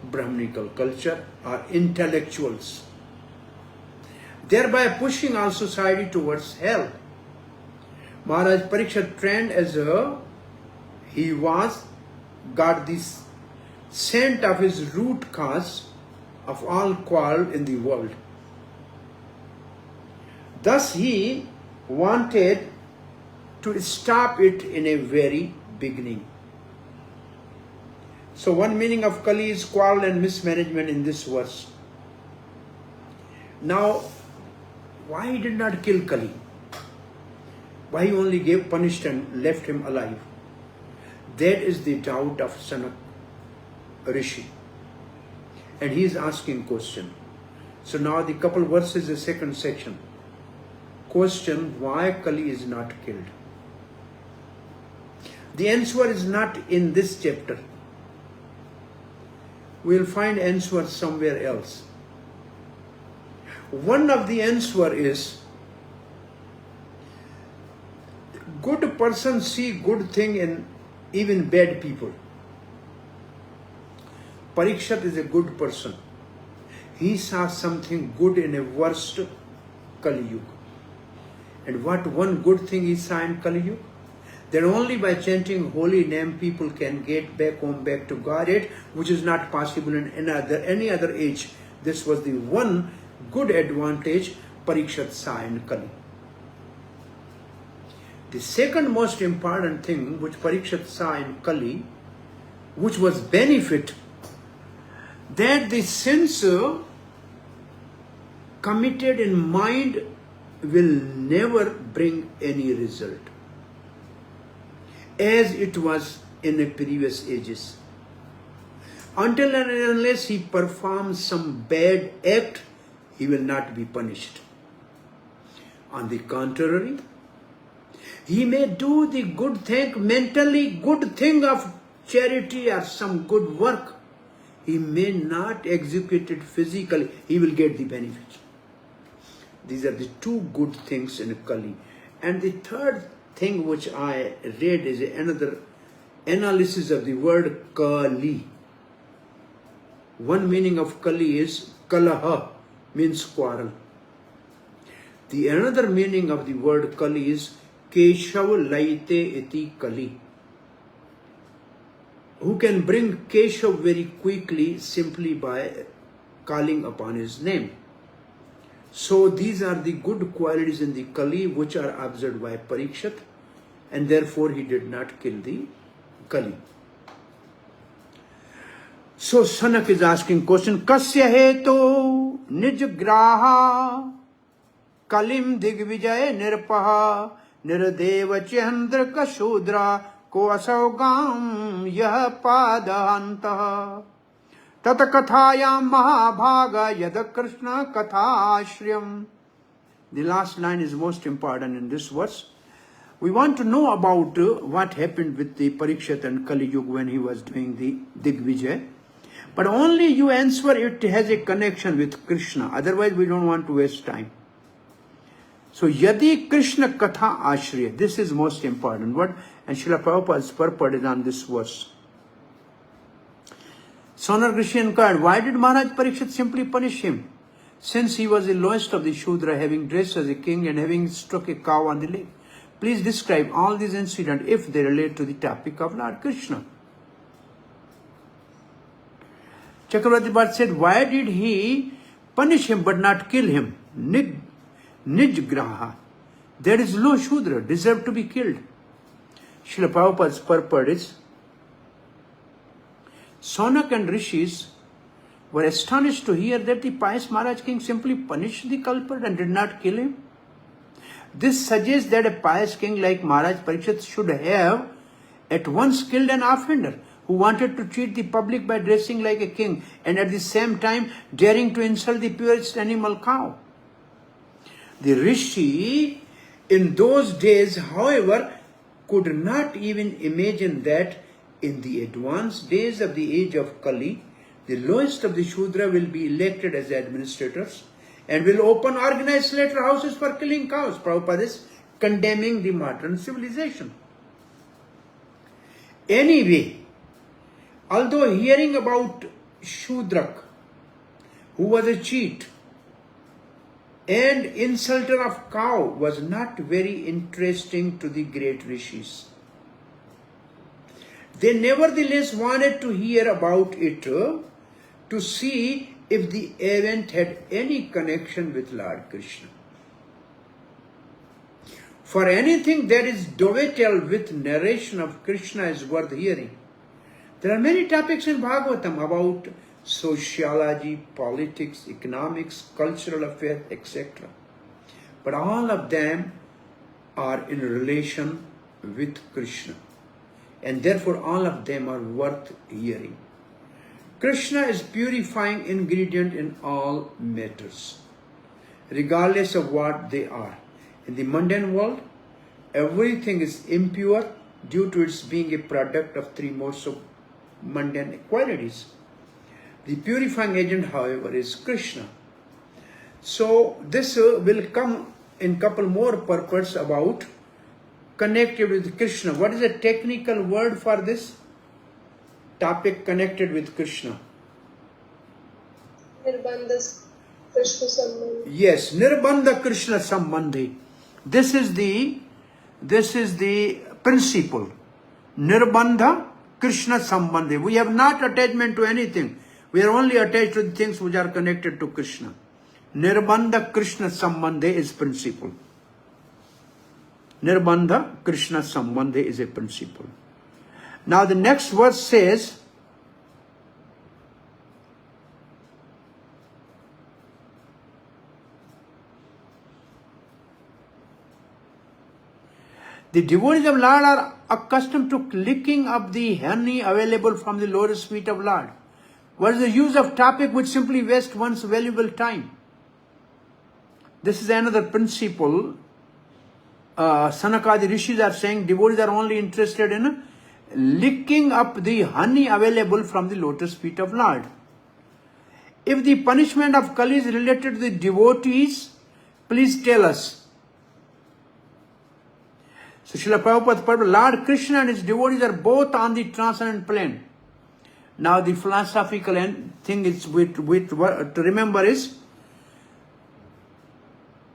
Brahmanical culture or intellectuals, thereby pushing our society towards hell. Maharaj Parikshit trained as he got this scent of his root cause of all quarrel in the world. Thus he wanted to stop it in a very beginning. So one meaning of Kali is quarrel and mismanagement in this verse. Now, why he did not kill Kali? Why he only punished and left him alive? That is the doubt of Sanak Rishi. And he is asking question. So now the couple verses, the second section. Question, why Kali is not killed? The answer is not in this chapter. We will find answer somewhere else. One of the answer is, good person see good thing in even bad people. Parikshit is a good person. He saw something good in a worst Kali Yuga. And what one good thing he saw in Kali Yuga? That only by chanting holy name people can get back home, back to Godhead, which is not possible in any other age. This was the one good advantage Parikshit saw in Kali. The second most important thing which Parikshit saw in Kali, which was benefit, that the sense committed in mind will never bring any result, as it was in the previous ages. Until and unless he performs some bad act, he will not be punished. On the contrary, he may do the good thing, mentally good thing of charity or some good work. He may not execute it physically, he will get the benefit. These are the two good things in Kali. And the third thing which I read is another analysis of the word Kali. One meaning of Kali is Kalaha, means quarrel. The another meaning of the word Kali is Keshav Laite iti Kali. Who can bring Keshav very quickly simply by calling upon his name. So these are the good qualities in the Kali which are observed by Parikshit, and therefore he did not kill the Kali. So Sanak is asking question, Kasya heto nij graha kalim digvijay nirpaha nirdeva chandra kashudra ko asaugam yah padantah tata kathayam mahabhaga yada krishna kathashriyam. The last line is most important in this verse. We want to know about what happened with the Parikshit and Kali Yuga when he was doing the Digvijay. But only you answer it has a connection with Krishna. Otherwise, we don't want to waste time. So, Yadi Krishna Katha Ashriya. This is most important word. And Srila Prabhupada's purport is on this verse. Sonar Rishi inquired, why did Maharaj Parikshit simply punish him? Since he was the lowest of the Shudra, having dressed as a king and having struck a cow on the leg. Please describe all these incidents if they relate to the topic of Lord Krishna. Chakravarti Bhatt said, why did he punish him but not kill him? Nijgraha. There is low Shudra, deserved to be killed. Srila Prabhupada's purport is, Sonak and Rishis were astonished to hear that the pious Maharaj King simply punished the culprit and did not kill him. This suggests that a pious king like Maharaj Parikshit should have at once killed an offender who wanted to treat the public by dressing like a king and at the same time daring to insult the purest animal, cow. The Rishi in those days, however, could not even imagine that in the advanced days of the age of Kali, the lowest of the Shudra will be elected as administrators and will open organized slaughterhouses for killing cows. Prabhupada is condemning the modern civilization. Anyway, although hearing about Shudrak, who was a cheat and insulter of cow, was not very interesting to the great rishis, they nevertheless wanted to hear about it to see if the event had any connection with Lord Krishna. For anything that is dovetailed with narration of Krishna is worth hearing. There are many topics in Bhagavatam about sociology, politics, economics, cultural affairs, etc. But all of them are in relation with Krishna. And therefore all of them are worth hearing. Krishna is purifying ingredient in all matters, regardless of what they are. In the mundane world, everything is impure due to its being a product of three modes of mundane qualities. The purifying agent, however, is Krishna. So this will come in couple more purports about connected with Krishna. What is a technical word for this topic, connected with Krishna? Nirbandha Krishna Sambandhi. Yes, Nirbandha Krishna Sambandhi. This is the principle. Nirbandha Krishna Sambandhi. We have not attachment to anything. We are only attached to the things which are connected to Krishna. Nirbandha Krishna Sambandhe is principle. Nirbandha Krishna Sambandhe is a principle. Now the next verse says, the devotees of Lord are accustomed to licking up the honey available from the lotus feet of Lord. What is the use of topic which simply wastes one's valuable time? This is another principle. Sanakadi Rishis are saying devotees are only interested in licking up the honey available from the lotus feet of Lord. If the punishment of Kali is related to the devotees, please tell us. So Srila Prabhupada, Lord Krishna and his devotees are both on the transcendent plane. Now the philosophical thing is to remember is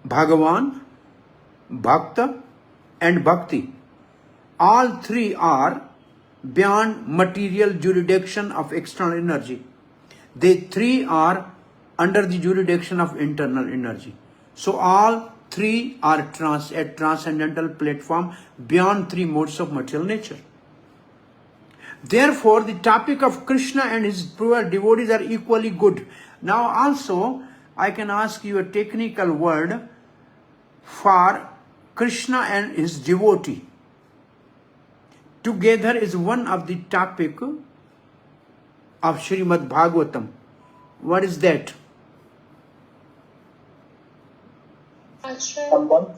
Bhagavan, Bhakta and Bhakti. All three are beyond material jurisdiction of external energy. They three are under the jurisdiction of internal energy. So all three are at transcendental platform beyond three modes of material nature. Therefore, the topic of Krishna and his pure devotees are equally good. Now also, I can ask you a technical word for Krishna and his devotee. Together is one of the topic of Srimad Bhagavatam. What is that? Ashraya.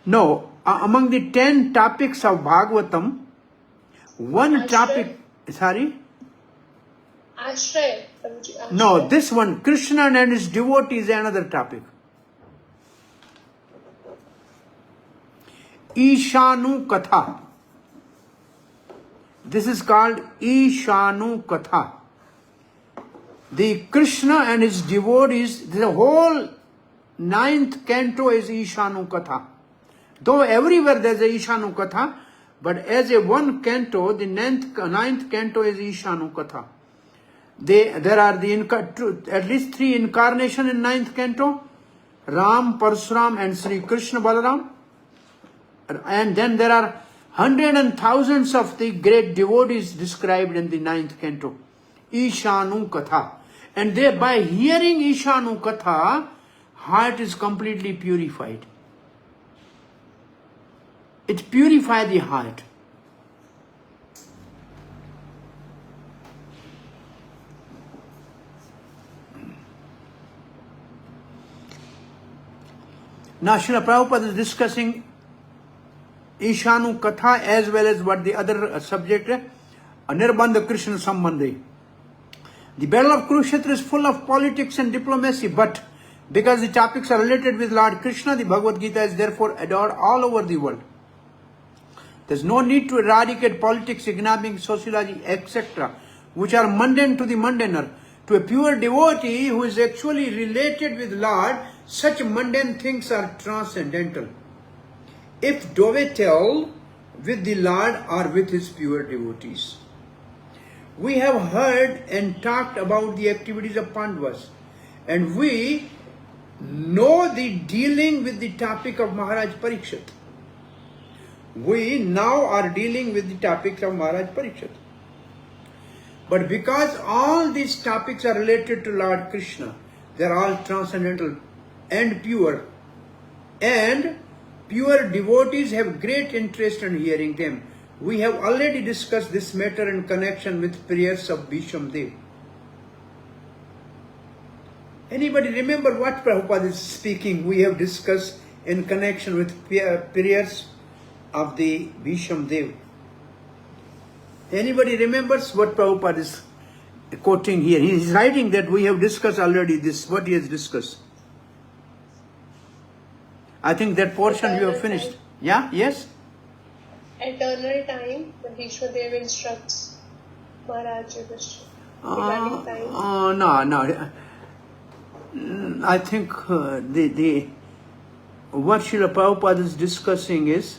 No, among the 10 topics of Bhagavatam, one Ashraya. topic, sorry? Ashraya. Prabhuji, No, Ashraya. this one, Krishna and his devotee is another topic. Ishanu Katha. This is called Ishanu Katha. The Krishna and his devotees, the whole 9th canto is Ishanu Katha. Though everywhere there is a Ishanu Katha, but as a one canto, the 9th canto is Ishanu Katha. There are at least 3 incarnations in 9th canto, Ram, Parsuram and Sri Krishna Balaram. And then there are hundreds and thousands of the great devotees described in the 9th canto. Ishanu Katha. And by hearing Ishanu Katha, heart is completely purified. It purifies the heart. Now Srila Prabhupada is discussing Ishanu Katha as well as what the other subject, Nirbandha Krishna Sambandhe. The battle of Kurukshetra is full of politics and diplomacy, but because the topics are related with Lord Krishna, the Bhagavad Gita is therefore adored all over the world. There is no need to eradicate politics, economics, sociology, etc., which are mundane to the mundaner. To a pure devotee who is actually related with Lord, such mundane things are transcendental. If dovetale with the Lord or with his pure devotees. We have heard and talked about the activities of Pandavas, and we know the dealing with the topic of Maharaj Parikshit. We now are dealing with the topics of Maharaj Parikshit. But because all these topics are related to Lord Krishna, they are all transcendental and pure devotees have great interest in hearing them. We have already discussed this matter in connection with prayers of Bhisham Dev. Anybody remember what Prabhupada is speaking? We have discussed in connection with prayers of the Bhisham Dev. Anybody remembers what Prabhupada is quoting here? He is writing that we have discussed already this, what he has discussed. I think that portion you have finished. Yeah? Yes? Eternal time, the Bhishma Dev instructs Maharaj Yudhishthira regarding time. No. I think what Srila Prabhupada is discussing is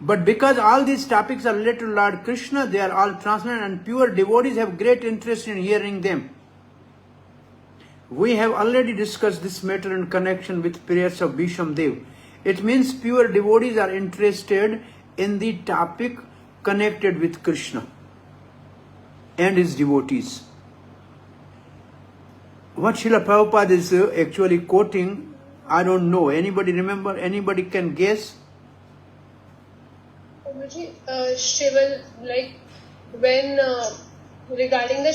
But because all these topics are related to Lord Krishna, they are all transcendent and pure devotees have great interest in hearing them. We have already discussed this matter in connection with prayers of Bhisham Dev. It means pure devotees are interested in the topic connected with Krishna and his devotees. What Srila Prabhupada is actually quoting, I don't know. Anybody remember? Anybody can guess? Chival, like when regarding the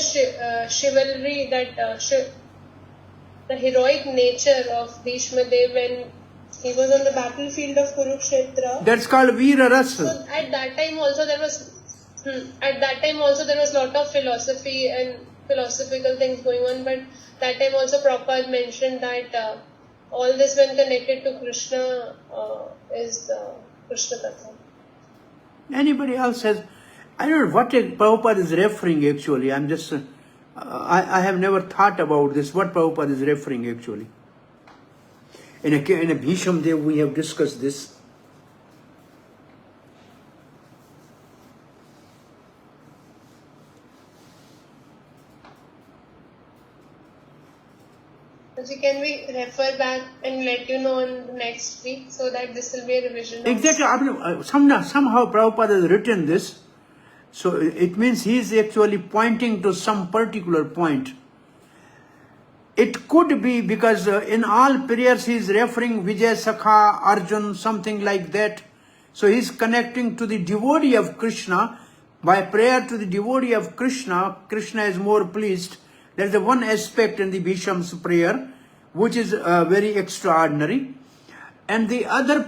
chivalry, that the heroic nature of Bhishma Dev when he was on the battlefield of Kurukshetra. That's called Veera Rasa. So at that time also there was lot of philosophy and philosophical things going on, but that time also Prabhupada mentioned that all this when connected to Krishna is Krishna Katha. Anybody else has? I don't know what Prabhupada is referring actually. I'm just, I have never thought about this, what Prabhupada is referring actually. In a Bhisham Dev we have discussed this. So can we refer back and let you know on next week so that this will be a revision? Exactly. I mean, somehow Prabhupada has written this. So it means he is actually pointing to some particular point. It could be because in all prayers he is referring Vijay Sakha, Arjun, something like that. So he is connecting to the devotee of Krishna. By prayer to the devotee of Krishna, Krishna is more pleased. There is one aspect in the Bhisham's prayer which is very extraordinary. And the other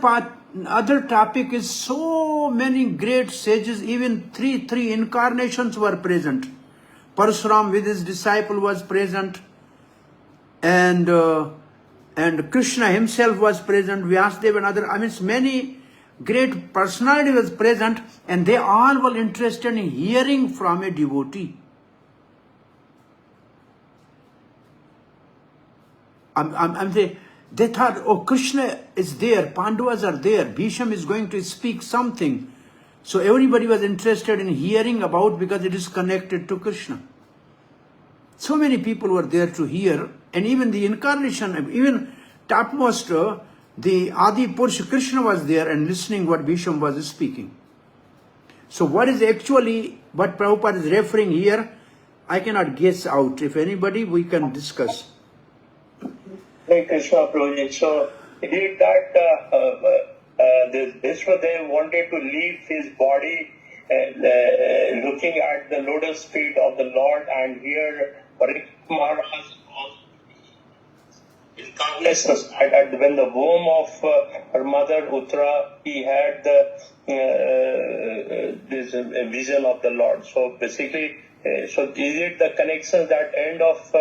topic is so many great sages, even three incarnations were present. Parasuram with his disciple was present, and Krishna himself was present, Vyasadeva and other, many great personalities was present, and they all were interested in hearing from a devotee. I'm saying, they thought, oh, Krishna is there, Pandavas are there, Bhisham is going to speak something. So everybody was interested in hearing about because it is connected to Krishna. So many people were there to hear, and even the incarnation, even topmost, the Adi Purusha Krishna was there and listening what Bhisham was speaking. So what is actually, what Prabhupada is referring here, I cannot guess out. If anybody, we can discuss. Hare Krishna Prabhuji. So he did that, this Vishwadev wanted to leave his body looking at the lotus feet of the Lord, and here Parikshit Maharaj incarnations when the womb of her mother Uttara, he had this vision of the Lord. So basically, so is it the connection that end of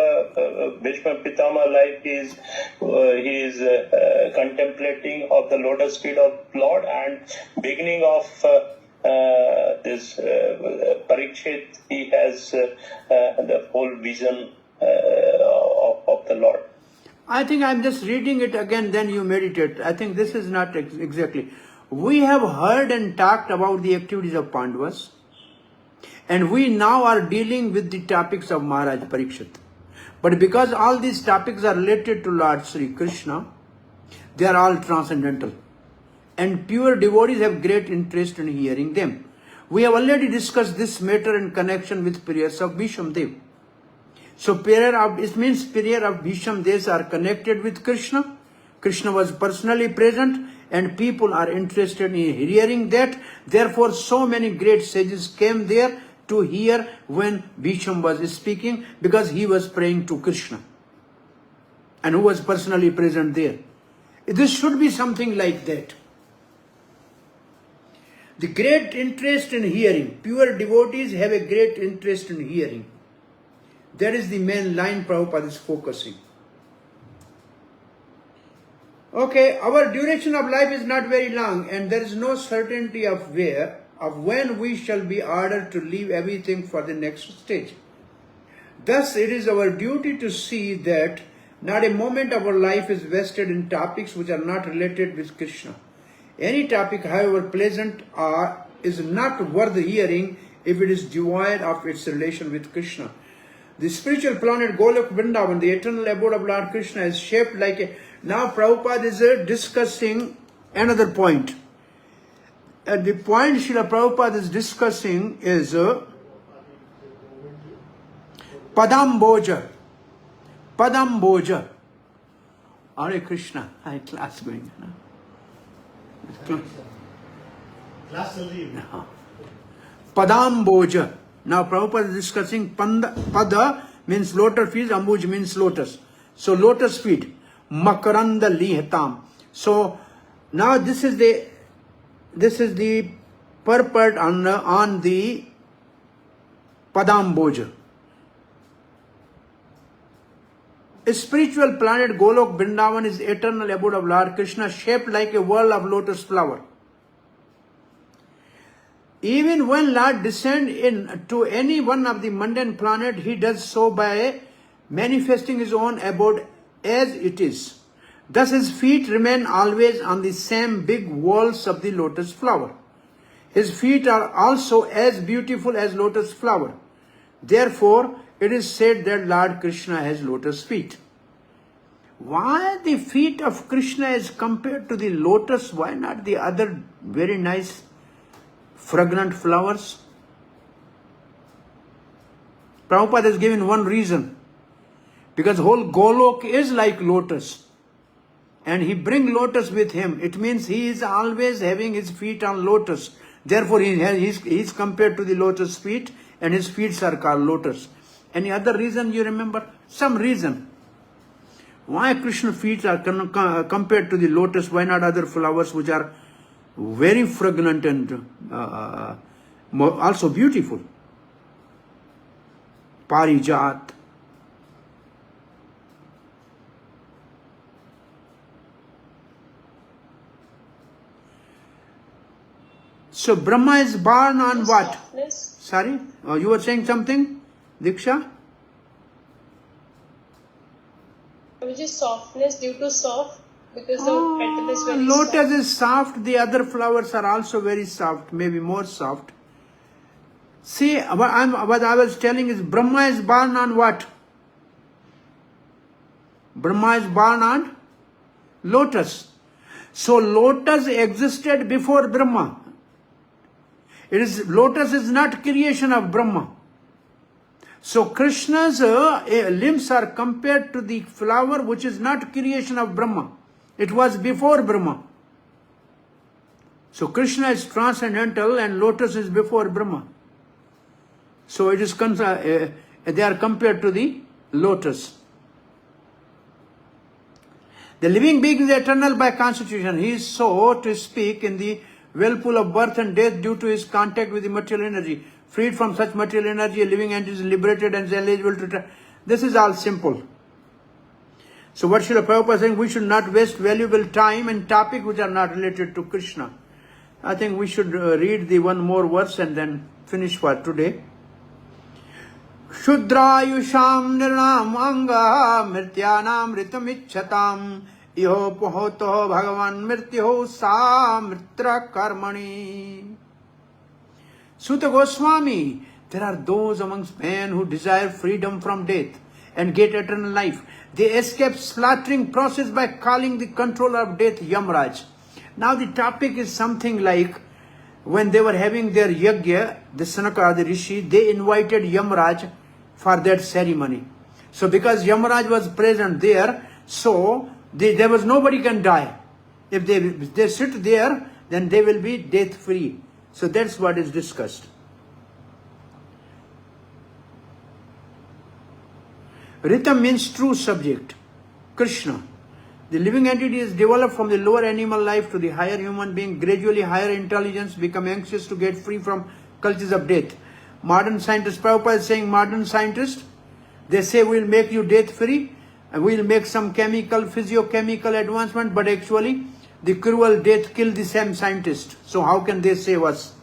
Bhishma Pitama life is he is contemplating of the lotus feet of Lord, and beginning of this Parikshit, he has the whole vision of the Lord. I think I'm just reading it again, then you meditate. I think this is not exactly. We have heard and talked about the activities of Pandavas, and we now are dealing with the topics of Maharaj Parikshit. But because all these topics are related to Lord Sri Krishna, they are all transcendental. And pure devotees have great interest in hearing them. We have already discussed this matter in connection with prayers of Bhisham Dev. So it means prayer of Bhisham Dev are connected with Krishna. Krishna was personally present, and people are interested in hearing that. Therefore, so many great sages came there to hear when Bhisham was speaking, because he was praying to Krishna, and who was personally present there. This should be something like that. The great interest in hearing. Pure devotees have a great interest in hearing. That is the main line Prabhupada is focusing. Okay, our duration of life is not very long, and there is no certainty of when we shall be ordered to leave everything for the next stage. Thus, it is our duty to see that not a moment of our life is wasted in topics which are not related with Krishna. Any topic, however pleasant, is not worth hearing if it is devoid of its relation with Krishna. The spiritual planet Golok Vrindavan, the eternal abode of Lord Krishna, is shaped like a... Now Prabhupada is discussing another point. The point Srila Prabhupada is discussing is Padamboja. Padamboja. Hare Krishna. I have class going. Class चल रही है. Padamboja. Now Prabhupada is discussing Pada means lotus feet, Ambuj means lotus. So lotus feet. Makaranda lihatam. So now this is the purport on the Padamboja. A spiritual planet Golok Vrindavan is the eternal abode of Lord Krishna, shaped like a whirl of lotus flower. Even when Lord descends into any one of the mundane planet, he does so by manifesting his own abode as it is. Thus his feet remain always on the same big whorls of the lotus flower. His feet are also as beautiful as lotus flower. Therefore, it is said that Lord Krishna has lotus feet. Why the feet of Krishna is compared to the lotus? Why not the other very nice fragrant flowers? Prabhupada has given one reason. Because whole Golok is like lotus. And he brings lotus with him. It means he is always having his feet on lotus. Therefore he is compared to the lotus feet, and his feet are called lotus. Any other reason you remember? Some reason. Why Krishna's feet are compared to the lotus? Why not other flowers which are very fragrant and also beautiful? Parijat. So Brahma is born on what? Softness. Sorry? You were saying something, Diksha? Which is softness due to soft, because the petal is very Lotus soft. is soft, the other flowers are also very soft, maybe more soft. See, what I was telling is Brahma is born on what? Brahma is born on lotus. So lotus existed before Brahma. Lotus is not creation of Brahma. So Krishna's limbs are compared to the flower which is not creation of Brahma. It was before Brahma. So Krishna is transcendental and lotus is before Brahma. So it is they are compared to the lotus. The living being is eternal by constitution. He is, so to speak, in the whirlpool of birth and death due to his contact with the material energy. Freed from such material energy, a living entity is liberated and is eligible to... This is all simple. So what Srila Prabhupada is saying, we should not waste valuable time in topics which are not related to Krishna. I think we should read the one more verse and then finish for today. Shudrayusham nirnam anga mirtyanam ritamichatam iho pohoto bhagavan mirtyo sa mitra karmani. Sutta Goswami, there are those amongst men who desire freedom from death and get eternal life. They escape slaughtering process by calling the controller of death Yamraj. Now the topic is something like, when they were having their yajna, the Sanaka, the Rishi, they invited Yamraj for that ceremony. So because Yamraj was present there, so there was nobody can die. If they sit there, then they will be death free. So that's what is discussed. Ritam means true subject, Krishna. The living entity is developed from the lower animal life to the higher human being. Gradually higher intelligence become anxious to get free from cultures of death. Modern scientists, Prabhupada is saying modern scientists, they say we'll make you death free and we'll make some physiochemical advancement, but actually the cruel death killed the same scientist. So how can they save us?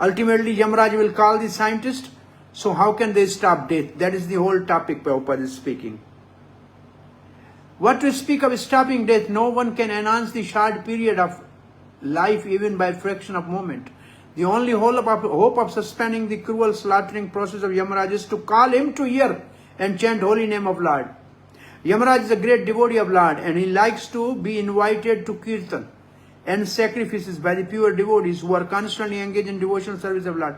Ultimately Yamraj will call the scientist. So how can they stop death? That is the whole topic Prabhupada is speaking. What to speak of stopping death? No one can enhance the short period of life even by fraction of moment. The only hope of suspending the cruel slaughtering process of Yamaraj is to call him to hear and chant holy name of Lord. Yamaraj is a great devotee of Lord, and he likes to be invited to kirtan and sacrifices by the pure devotees who are constantly engaged in devotional service of Lord.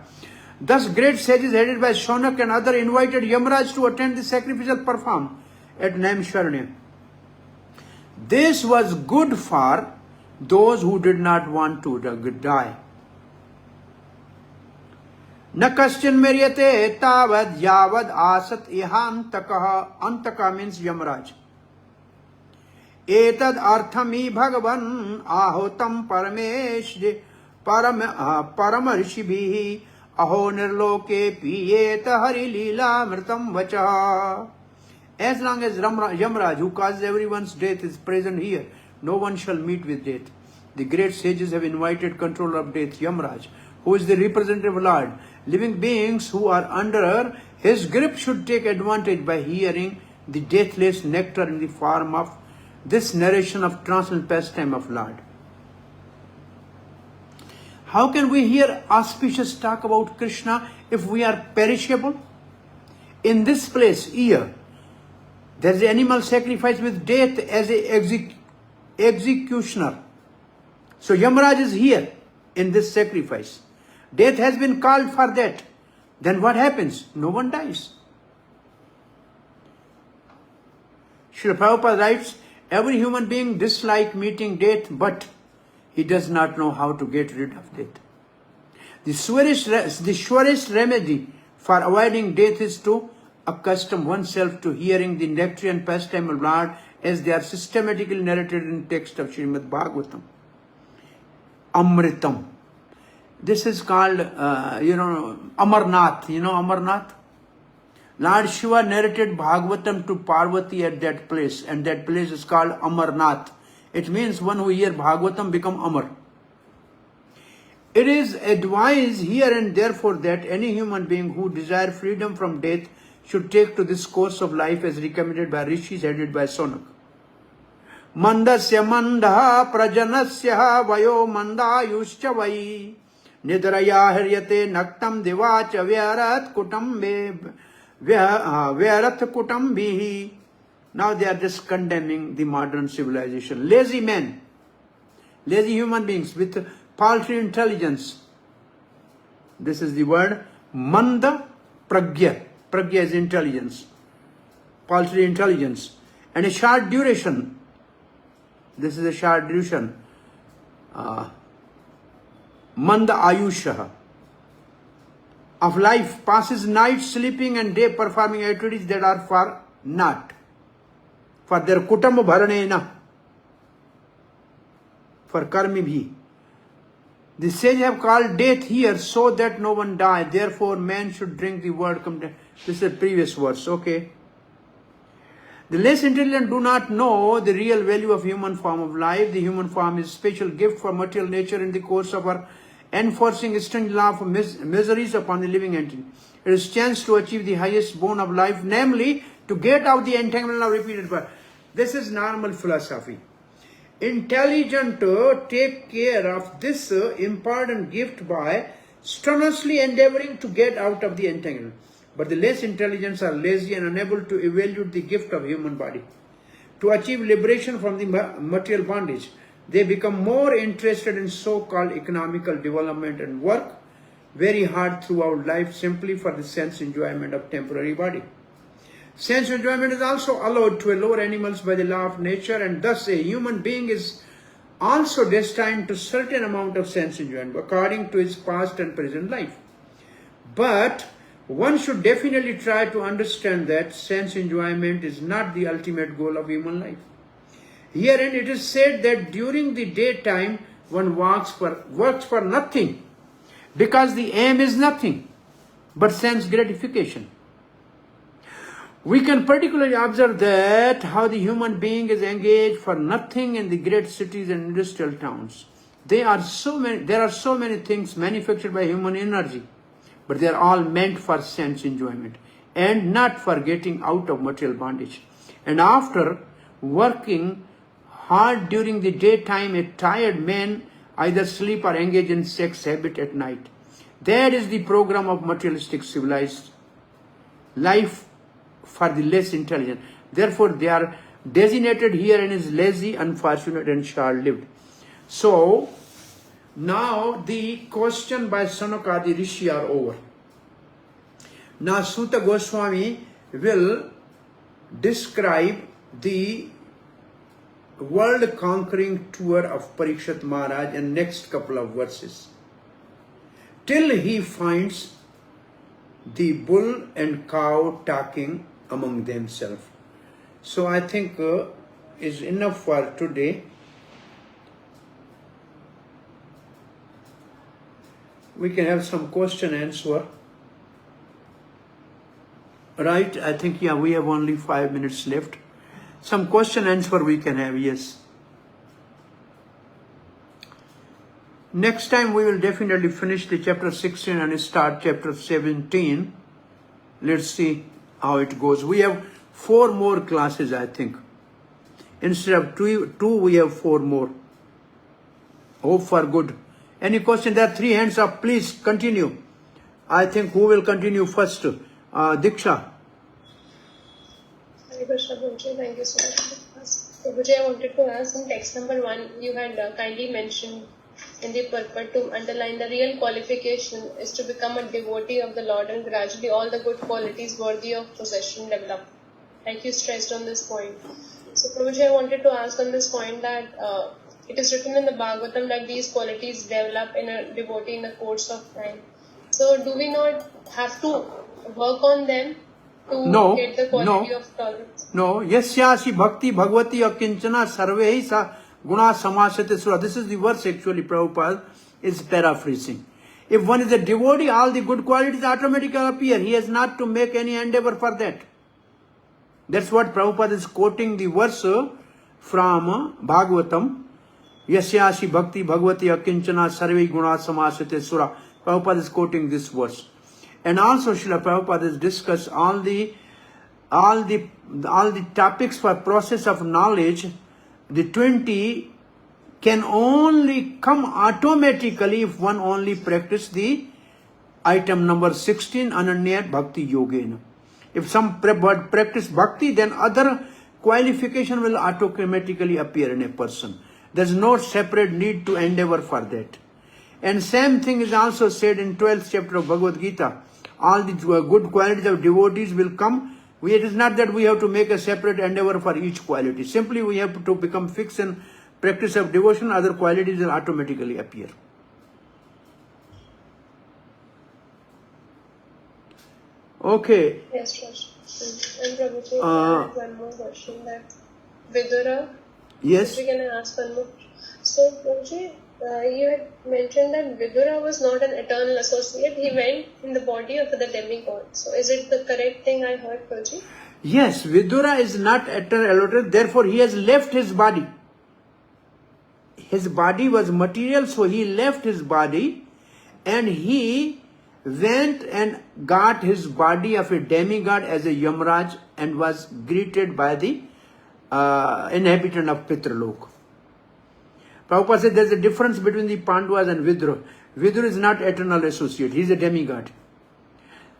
Thus, great sages headed by Shonak and other invited Yamaraj to attend the sacrificial performed at Naimsharanya. This was good for those who did not want to die. न कश्चिन मेर्यते तावद यावद आसत इहांतकः. Antaka means Yamaraj. एतद अर्थमि भगवन् आहुतं परम ऋषिभिः अहो निर्लोके पीयेत हरिलीलामृतं वचः. As long as Yamaraj, who causes everyone's death, is present here, no one shall meet with death. The great sages have invited controller of death, Yamaraj, who is the representative of Lord. Living beings who are under his grip should take advantage by hearing the deathless nectar in the form of this narration of transcendental pastime of Lord. How can we hear auspicious talk about Krishna if we are perishable? In this place here, there is animal sacrifice with death as an executioner. So Yamaraj is here in this sacrifice. Death has been called for that. Then what happens? No one dies. Srila Prabhupada writes, every human being dislikes meeting death, but he does not know how to get rid of death. The surest remedy for avoiding death is to accustom oneself to hearing the nectarian pastime of Lord as they are systematically narrated in text of Srimad Bhagavatam. Amritam. This is called, Amarnath. You know Amarnath? Lord Shiva narrated Bhagavatam to Parvati at that place, and that place is called Amarnath. It means one who hears Bhagavatam become Amar. It is advised here and therefore that any human being who desires freedom from death should take to this course of life as recommended by rishis headed by Sonak. Mandasya mandha prajanasya vayo mandayuscha vai nidraya haryate naktam devacha vyarat kutambihi. Now they are just condemning the modern civilization. Lazy men, lazy human beings with paltry intelligence. This is the word manda pragya. Pragya is intelligence, paltry intelligence, and a short duration. This is a short duration. Manda ayusha of life passes night sleeping and day performing activities that are for naught, for their kutam bharanena, for karmi bhi. The sages have called death here so that no one die. Therefore, man should drink the word. This is the previous verse. Okay. The less intelligent do not know the real value of human form of life. The human form is a special gift for material nature in the course of our enforcing stringent law of miseries upon the living entity. It is chance to achieve the highest boon of life, namely to get out the entanglement of repeated birth. This is normal philosophy. Intelligent take care of this important gift by strenuously endeavoring to get out of the entanglement. But the less intelligent are lazy and unable to evaluate the gift of human body. To achieve liberation from the material bondage, they become more interested in so-called economical development and work very hard throughout life simply for the sense enjoyment of temporary body. Sense enjoyment is also allowed to lower animals by the law of nature, and thus a human being is also destined to certain amount of sense enjoyment according to his past and present life. But one should definitely try to understand that sense enjoyment is not the ultimate goal of human life. Herein it is said that during the daytime one works for nothing, because the aim is nothing but sense gratification. We can particularly observe that how the human being is engaged for nothing in the great cities and industrial towns. There are so many things manufactured by human energy, but they are all meant for sense enjoyment and not for getting out of material bondage. And after working hard during the daytime, a tired man either sleep or engage in sex habit at night. That is the program of materialistic civilized life for the less intelligent. Therefore, they are designated here and is lazy, unfortunate, and short-lived. So, now the question by Sanakadi Rishi are over. Now, Sutta Goswami will describe the world-conquering tour of Parikshit Maharaj in next couple of verses, till he finds the bull and cow talking among themselves. So I think is enough for today. We can have some question answer. Right, I think, yeah, we have only 5 minutes left. Some question answer we can have, yes. Next time we will definitely finish the chapter 16 and start chapter 17. Let's see how it goes. We have 4 more classes, I think. Instead of two, we have 4 more. Hope for good. Any question? There are 3 hands up. Please continue. I think who will continue first? Diksha. Hare Krishna, Prabhuji. Thank you so much for the class. Prabhuji, I wanted to ask in text number 1, you had kindly mentioned in the purport to underline the real qualification is to become a devotee of the Lord and gradually all the good qualities worthy of possession develop. Like you stressed on this point. So Prabhuji, I wanted to ask on this point that it is written in the Bhagavatam that these qualities develop in a devotee in the course of time. So do we not have to work on them to get the quality of tolerance? No. Yasyasi bhakti bhagavati akinchana sarvehi sa guna samasate sura. This is the verse actually Prabhupada is paraphrasing. If one is a devotee, all the good qualities automatically appear. He has not to make any endeavor for that. That's what Prabhupada is quoting the verse from Bhagavatam. Yasyasi bhakti bhagavati akinchana sarvehi guna samasate sura. Prabhupada is quoting this verse. And also Srila Prabhupada has discussed all the topics for process of knowledge. The 20 can only come automatically if one only practice the item number 16, Ananya Bhakti Yogena. If some practice Bhakti, then other qualification will automatically appear in a person. There's no separate need to endeavor for that. And same thing is also said in 12th chapter of Bhagavad Gita. All the good qualities of devotees will come. It is not that we have to make a separate endeavor for each quality. Simply we have to become fixed in practice of devotion, other qualities will automatically appear. Okay. Yes, Raj. And Prabhuji, I have one more question that Vidura. Yes. We can ask one more. So, Prabhuji, you had mentioned that Vidura was not an eternal associate. He went in the body of the demigod. So, is it the correct thing I heard, Prabhuji? Yes, Vidura is not eternal. Therefore, he has left his body. His body was material, so he left his body and he went and got his body of a demigod as a Yamraj and was greeted by the inhabitant of Pitralok. Prabhupada said there's a difference between the Pandavas and Vidura. Vidura is not eternal associate, he is a demigod.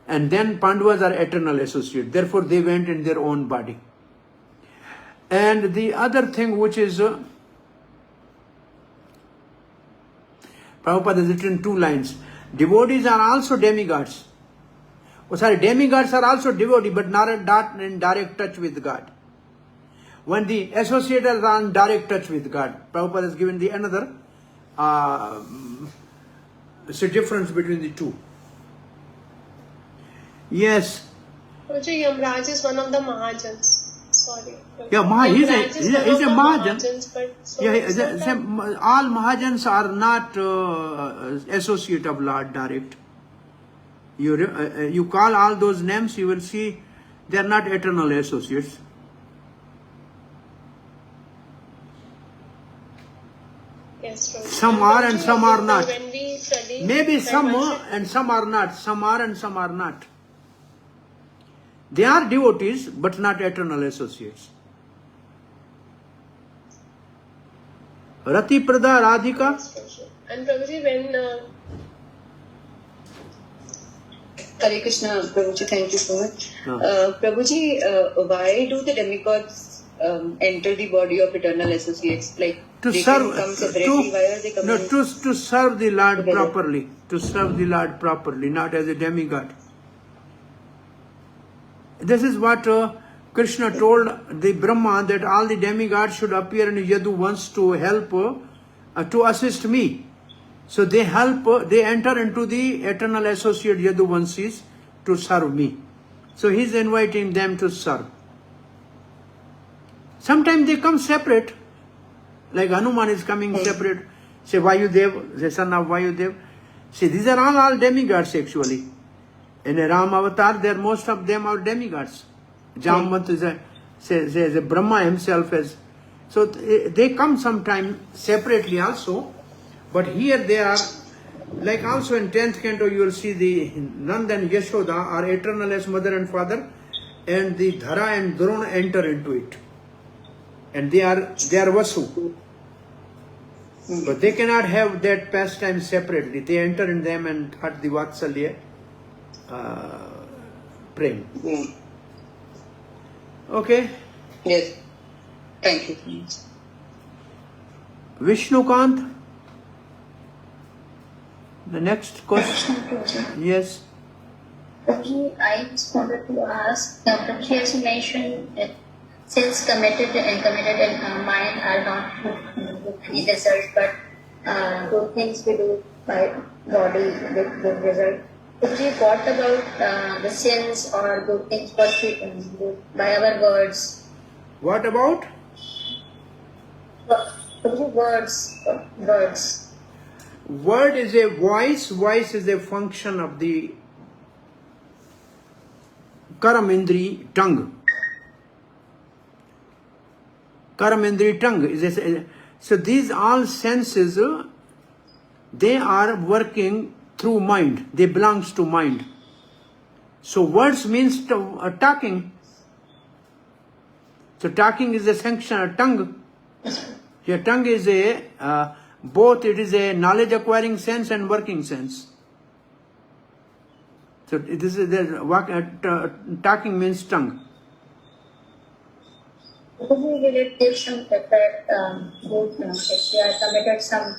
And then Pandavas are eternal associate, therefore they went in their own body. And the other thing which is, Prabhupada has written 2 lines. Devotees are also demigods. Demigods are also devotees, but not in direct touch with God. When the associates are in direct touch with God, Prabhupada has given the another it's a difference between the 2. Yes. Yamraj is one of the Mahajans. Sorry. Yeah, he's a Mahajan. All Mahajans are not associate of Lord direct. You call all those names, you will see they are not eternal associates. Yes, right. Some are and some are not. When we study, Maybe some are and some are not. Some are and some are not. They are devotees, but not eternal associates. Rati Prada Radhika. And Prabhuji, when Hare Krishna, Prabhuji, thank you so much. No. Prabhuji, why do the demigods enter the body of eternal associates? Like, To they serve, can come separately, why are they coming? no, to serve the Lord together? properly. To serve the Lord properly, not as a demigod. This is what Krishna told the Brahma, that all the demigods should appear in Yadu once to help, to assist me. So they help, they enter into the eternal associate Yaduvansis to serve me. So he's inviting them to serve. Sometimes they come separate, like Hanuman is coming separate. Say Vayudev, the son of Vayudev. See, these are all demigods actually. In a Ram avatar, there most of them are demigods. Jamvat is a Brahma himself as. So they come sometime separately also. But here they are, like also in 10th canto, you will see the Nanda and Yashoda are eternal as mother and father, and the Dhara and Drona enter into it. And they are Vasu. But they cannot have that pastime separately. They enter in them and cut the Vatsalya prem. Okay? Yes. Thank you. Vishnukant? The next question. Yes. Okay, I just wanted to ask, Prabhuji, as you mentioned, that sins committed and committed in mind are not good any result, but good things we do by body with good result. Prabhuji, what about the sins or good things what we do by our words? What about? Prabhuji, words. Word is a voice. Voice is a function of the Karamindri tongue. Karamindri tongue is so these all senses, they are working through mind. They belongs to mind. So words means talking. So talking is a function of tongue. Your tongue is a both it is a knowledge acquiring sense and working sense. So this is talking means tongue. Will it give some effect, if we are committed some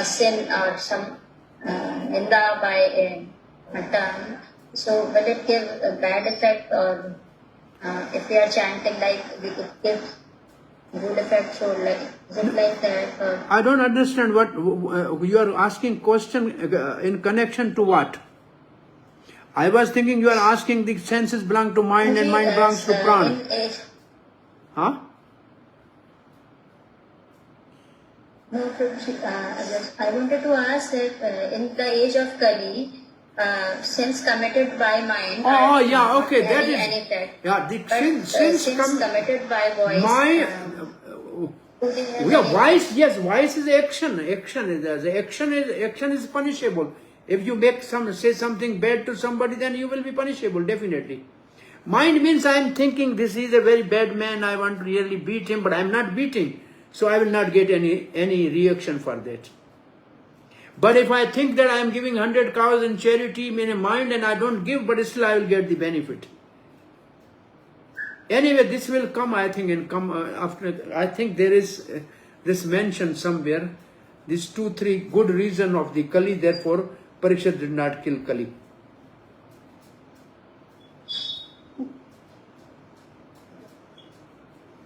sin or some ninda by a tongue, so will it give a bad effect, or if we are chanting, like we could give good effect? So like, is it like that? I don't understand what you are asking question in connection to what? I was thinking you are asking the senses belong to mind and mind belongs to prana. Huh? No, I wanted to ask that in the age of Kali, sins committed by mind. Oh, yeah, okay, that is. Any effect. Yeah, the But sins committed by voice. Voice, yes, voice is action. Action is punishable. If you say something bad to somebody, then you will be punishable, definitely. Mind means I am thinking this is a very bad man, I want to really beat him, but I am not beating. So I will not get any reaction for that. But if I think that I am giving 100 cows in charity in a mind and I don't give, but still I will get the benefit. Anyway, this will come, I think, and come after. I think there is this mention somewhere. These 2-3 good reason of the Kali. Therefore, Parikshit did not kill Kali.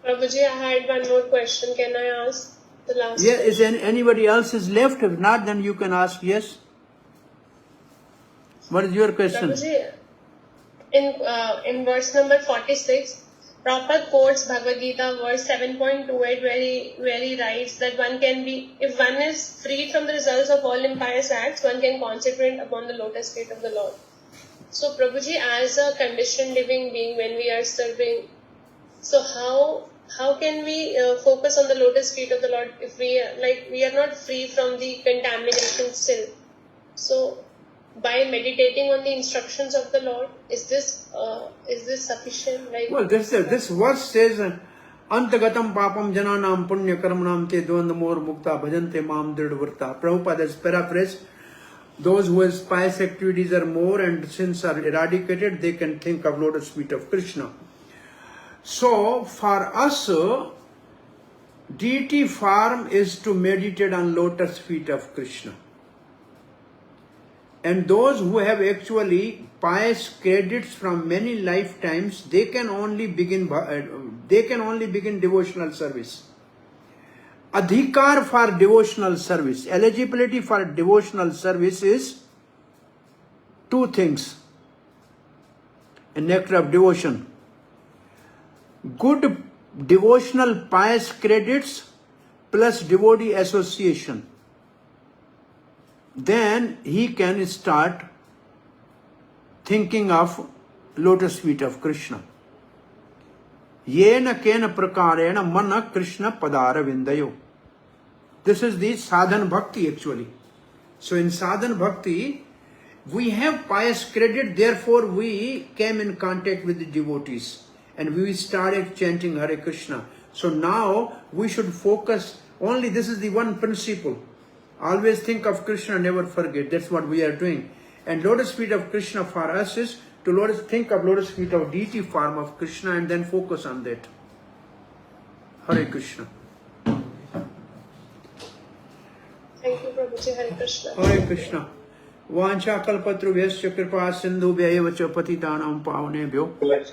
Prabhuji, I had one more question. Can I ask the last? Yeah, is anybody else is left? If not, then you can ask. Yes. What is your question? Prabhuji, in verse number 46, Prabhupada quotes Bhagavad Gita verse 7.28 where he writes that if one is freed from the results of all impious acts, one can concentrate upon the lotus feet of the Lord. So Prabhuji, as a conditioned living being, when we are serving, so how can we focus on the lotus feet of the Lord if we are not free from the contamination still? So by meditating on the instructions of the Lord, is this sufficient? Well, this verse says, Antagatam papam jananam punya karmanam te dvandamor mukta bhajante mam dridvrta. Prabhupada has paraphrased, those whose pious activities are more and sins are eradicated, they can think of lotus feet of Krishna. So, for us, deity form is to meditate on lotus feet of Krishna. And those who have actually pious credits from many lifetimes, they can only begin devotional service. Adhikar for devotional service, eligibility for devotional service is two things. A nectar of devotion. Good devotional pious credits plus devotee association. Then he can start thinking of lotus feet of Krishna. Yena kena prakarena mana Krishna padara vindayo. This is the sadhan bhakti actually. So in sadhan bhakti, we have pious credit, therefore we came in contact with the devotees and we started chanting Hare Krishna. So now we should focus only, this is the one principle. Always think of Krishna, never forget. That's what we are doing. And lotus feet of Krishna for us is to think of lotus feet of deity form of Krishna and then focus on that. Hare Krishna. Thank you, Prabhuji. Hare Krishna. Hare Krishna. Vancha kalpatrubhyascha kripa sindhubhya eva cha patitanam pavnebhyo